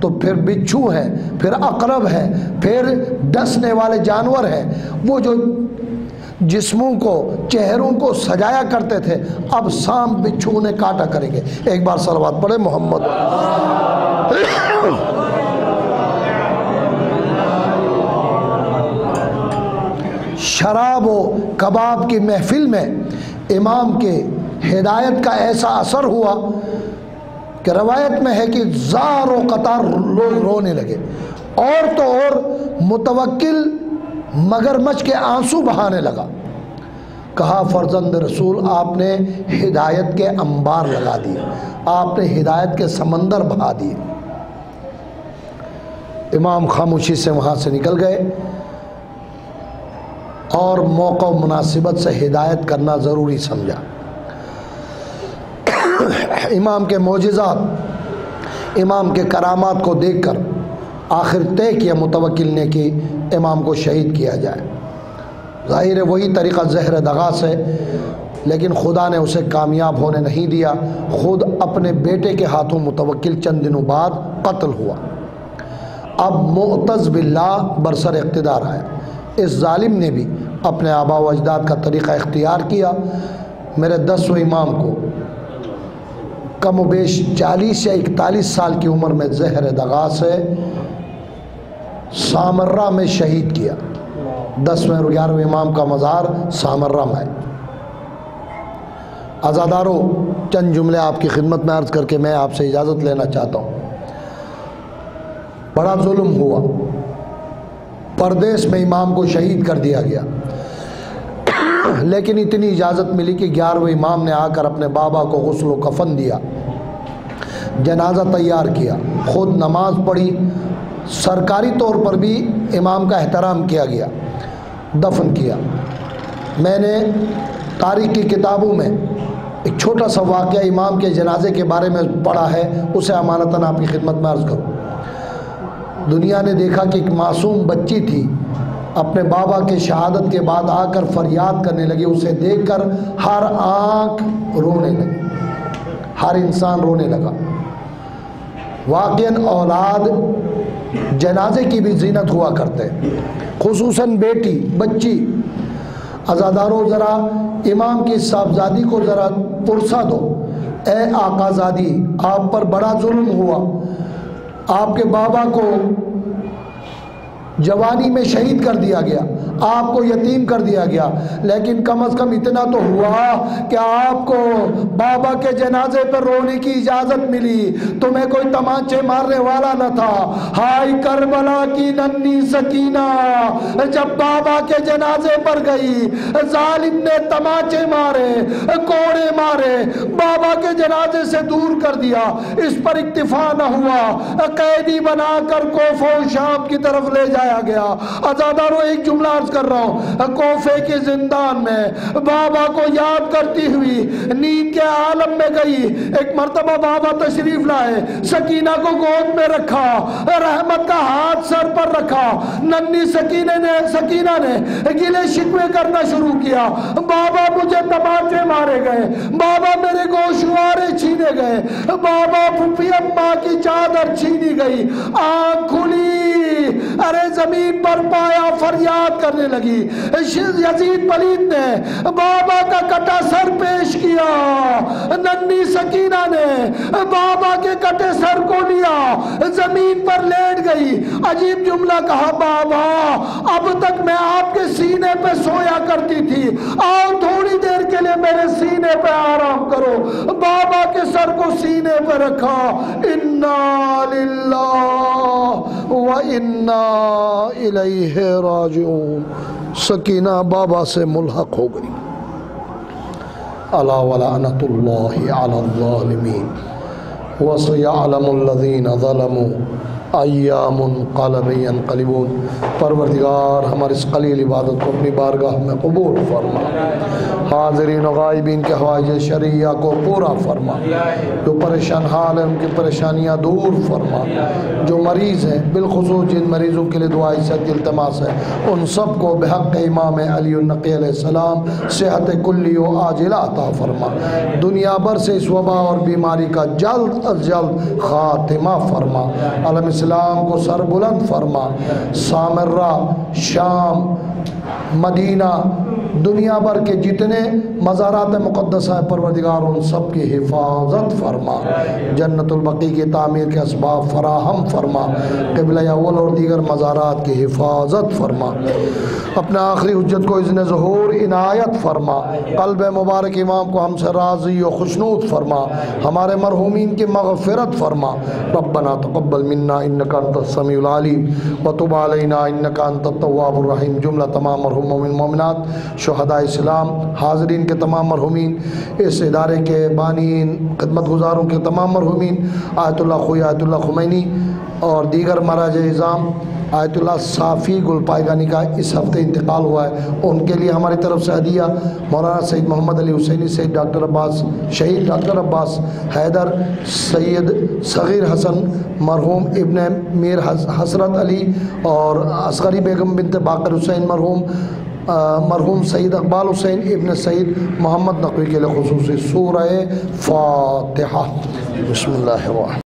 [SPEAKER 2] تو پھر بچھو ہے، پھر عقرب ہے، پھر ڈسنے والے جانور ہیں، وہ جو جسموں کو چہروں کو سجایا کرتے تھے اب سام بچھو نے کاٹا کریں گے۔ ایک بار صلوات پڑھے محمد۔ شراب و کباب کی محفل میں امام کے ہدایت کا ایسا اثر ہوا کہ روایت میں ہے کہ زار و قطار لوگ رونے لگے، اور تو اور متوکل مگرمچھ کے آنسو بہانے لگا۔ کہا فرزند رسول آپ نے ہدایت کے انبار لگا دیے، آپ نے ہدایت کے سمندر بہا دیے۔ امام خاموشی سے وہاں سے نکل گئے اور موقع و مناسبت سے ہدایت کرنا ضروری سمجھا۔ امام کے معجزات، امام کے کرامات کو دیکھ کر آخر طے کیا متوکل نے کہ امام کو شہید کیا جائے۔ ظاہر ہے وہی طریقہ زہر دغا سے، لیکن خدا نے اسے کامیاب ہونے نہیں دیا، خود اپنے بیٹے کے ہاتھوں متوکل چند دنوں بعد قتل ہوا۔ اب معتز باللہ برسر اقتدار آیا، اس ظالم نے بھی اپنے آبا و اجداد کا طریقہ اختیار کیا۔ میرے 10 امام کو کم و بیش 40 یا 41 سال کی عمر میں زہر دغا سے سامرہ میں شہید کیا۔ 10ویں اور 11ویں امام کا مزار سامرہ میں۔ عزادارو چند جملے آپ کی خدمت میں عرض کر کے میں آپ سے اجازت لینا چاہتا ہوں۔ بڑا ظلم ہوا، پردیس میں امام کو شہید کر دیا گیا، لیکن اتنی اجازت ملی کہ 11ویں امام نے آ کر اپنے بابا کو غسل و کفن دیا، جنازہ تیار کیا، خود نماز پڑھی، سرکاری طور پر بھی امام کا احترام کیا گیا، دفن کیا۔ میں نے تاریخ کی کتابوں میں ایک چھوٹا سا واقعہ امام کے جنازے کے بارے میں پڑھا ہے، اسے امانتاً آپ کی خدمت میں عرض کروں۔ دنیا نے دیکھا کہ ایک معصوم بچی تھی، اپنے بابا کے شہادت کے بعد آ کر فریاد کرنے لگی، اسے دیکھ کر ہر آنکھ رونے لگی، ہر انسان رونے لگا۔ واقعاً اولاد جنازے کی بھی زینت ہوا کرتے، خصوصاً بیٹی بچی۔ عزاداروں ذرا امام کی صاحبزادی کو ذرا پرسہ دو، اے آقا زادی آپ پر بڑا ظلم ہوا، آپ کے بابا کو جوانی میں شہید کر دیا گیا، آپ کو یتیم کر دیا گیا، لیکن کم از کم اتنا تو ہوا کہ آپ کو بابا کے جنازے پر رونے کی اجازت ملی، تمہیں کوئی تمانچے مارنے والا نہ تھا۔ ہائی کربلا کی ننھی سکینہ جب بابا کے جنازے پر گئی، ظالم نے تمانچے مارے، کوڑے مارے، بابا کے جنازے سے دور کر دیا۔ اس پر اکتفا نہ ہوا، قیدی بنا کر کوفہ و شام کی طرف لے جایا گیا۔ عزاداروں ایک جملہ عرض کر رہا ہوں، کوفے کے زندان میں بابا کو یاد کرتی ہوئی نیند کے عالم میں گئی۔ ایک مرتبہ بابا تشریف لائے، سکینہ کو گود میں رکھا، رحمت کا ہاتھ سر پر رکھا، ننھی سکینہ نے گلے شکوے کرنا شروع کیا، بابا مجھے تمانچے مارے گئے، بابا میرے گوشوارے چھینے گئے، بابا پھوپھی اماں کی چادر چھینی گئی۔ آنکھ کھلی، ارے زمین پر پایا، فریاد کرنے لگی۔ یزید پلید نے بابا کا کٹا سر پیش کیا، ننھی سکینہ نے بابا کے کٹے سر کو لیا، زمین پر لیٹ گئی، عجیب جملہ کہا، بابا اب تک میں آپ کے سینے پہ سویا کرتی تھی، آؤ تھوڑی دیر کے لیے میرے سینے پہ آرام کرو۔ بابا کے سر کو سینے پہ رکھا، انا للہ و انا الیہ راجعون۔ سکینہ بابا سے ملحق ہو گئی۔ الا ولعنۃ اللہ علی الظالمین وسیعلم الذین ظلموا ایّا منقلب ینقلبون۔ پروردگار ہماری اس قلیل عبادت کو اپنی بارگاہ میں قبول فرما، حاضرین و غائبین کے حوائج شرعیہ کو پورا فرما، جو پریشان حال ہیں ان کی پریشانیاں دور فرما، جو مریض ہیں بالخصوص جن مریضوں کے لیے دعائی صحت کی التماس ہے ان سب کو بحق امام علی النقی علیہ السلام صحت کلی و عاجلہ عطا فرما، دنیا بھر سے اس وبا اور بیماری کا جلد از جلد خاتمہ فرما، عالم اسلام کو سر بلند فرما، سامرہ، شام، مدینہ، دنیا بھر کے جتنے مزارات مقدسہ پروردگار ان سب کی حفاظت فرما، جنت البقیع کی تعمیر کے اسباب فراہم فرما، قبلہ اول اور دیگر مزارات کی حفاظت فرما، اپنے آخری حجت کو اذن ظہور عنایت فرما، قلب مبارک امام کو ہم سے راضی و خوشنود فرما، ہمارے مرحومین کی مغفرت فرما۔ ربنا تقبل منا انکا انت السمیع العلیم وتب علینا انکا انت التواب الرحیم۔ جملہ تمام مرحوم مومن مومنات، شہداء اسلام، حاضرین کے تمام مرحومین، اس ادارے کے بانین، خدمت گزاروں کے تمام مرحومین، آیت اللہ خوئی، آیت اللہ خمینی اور دیگر مراجع نظام، آیت اللہ صافی گلپائیگانی کا اس ہفتے انتقال ہوا ہے، ان کے لیے ہماری طرف سے ہدیہ مولانا سید محمد علی حسینی، سید ڈاکٹر عباس، شہید ڈاکٹر عباس حیدر، سید صغیر حسن مرحوم ابن میر حسرت علی اور اصغری بیگم بنت باقر حسین مرحوم سید اقبال حسین ابن سید محمد نقوی کے لیے خصوصی سورہ فاتحہ۔ بسم اللہ الرحمن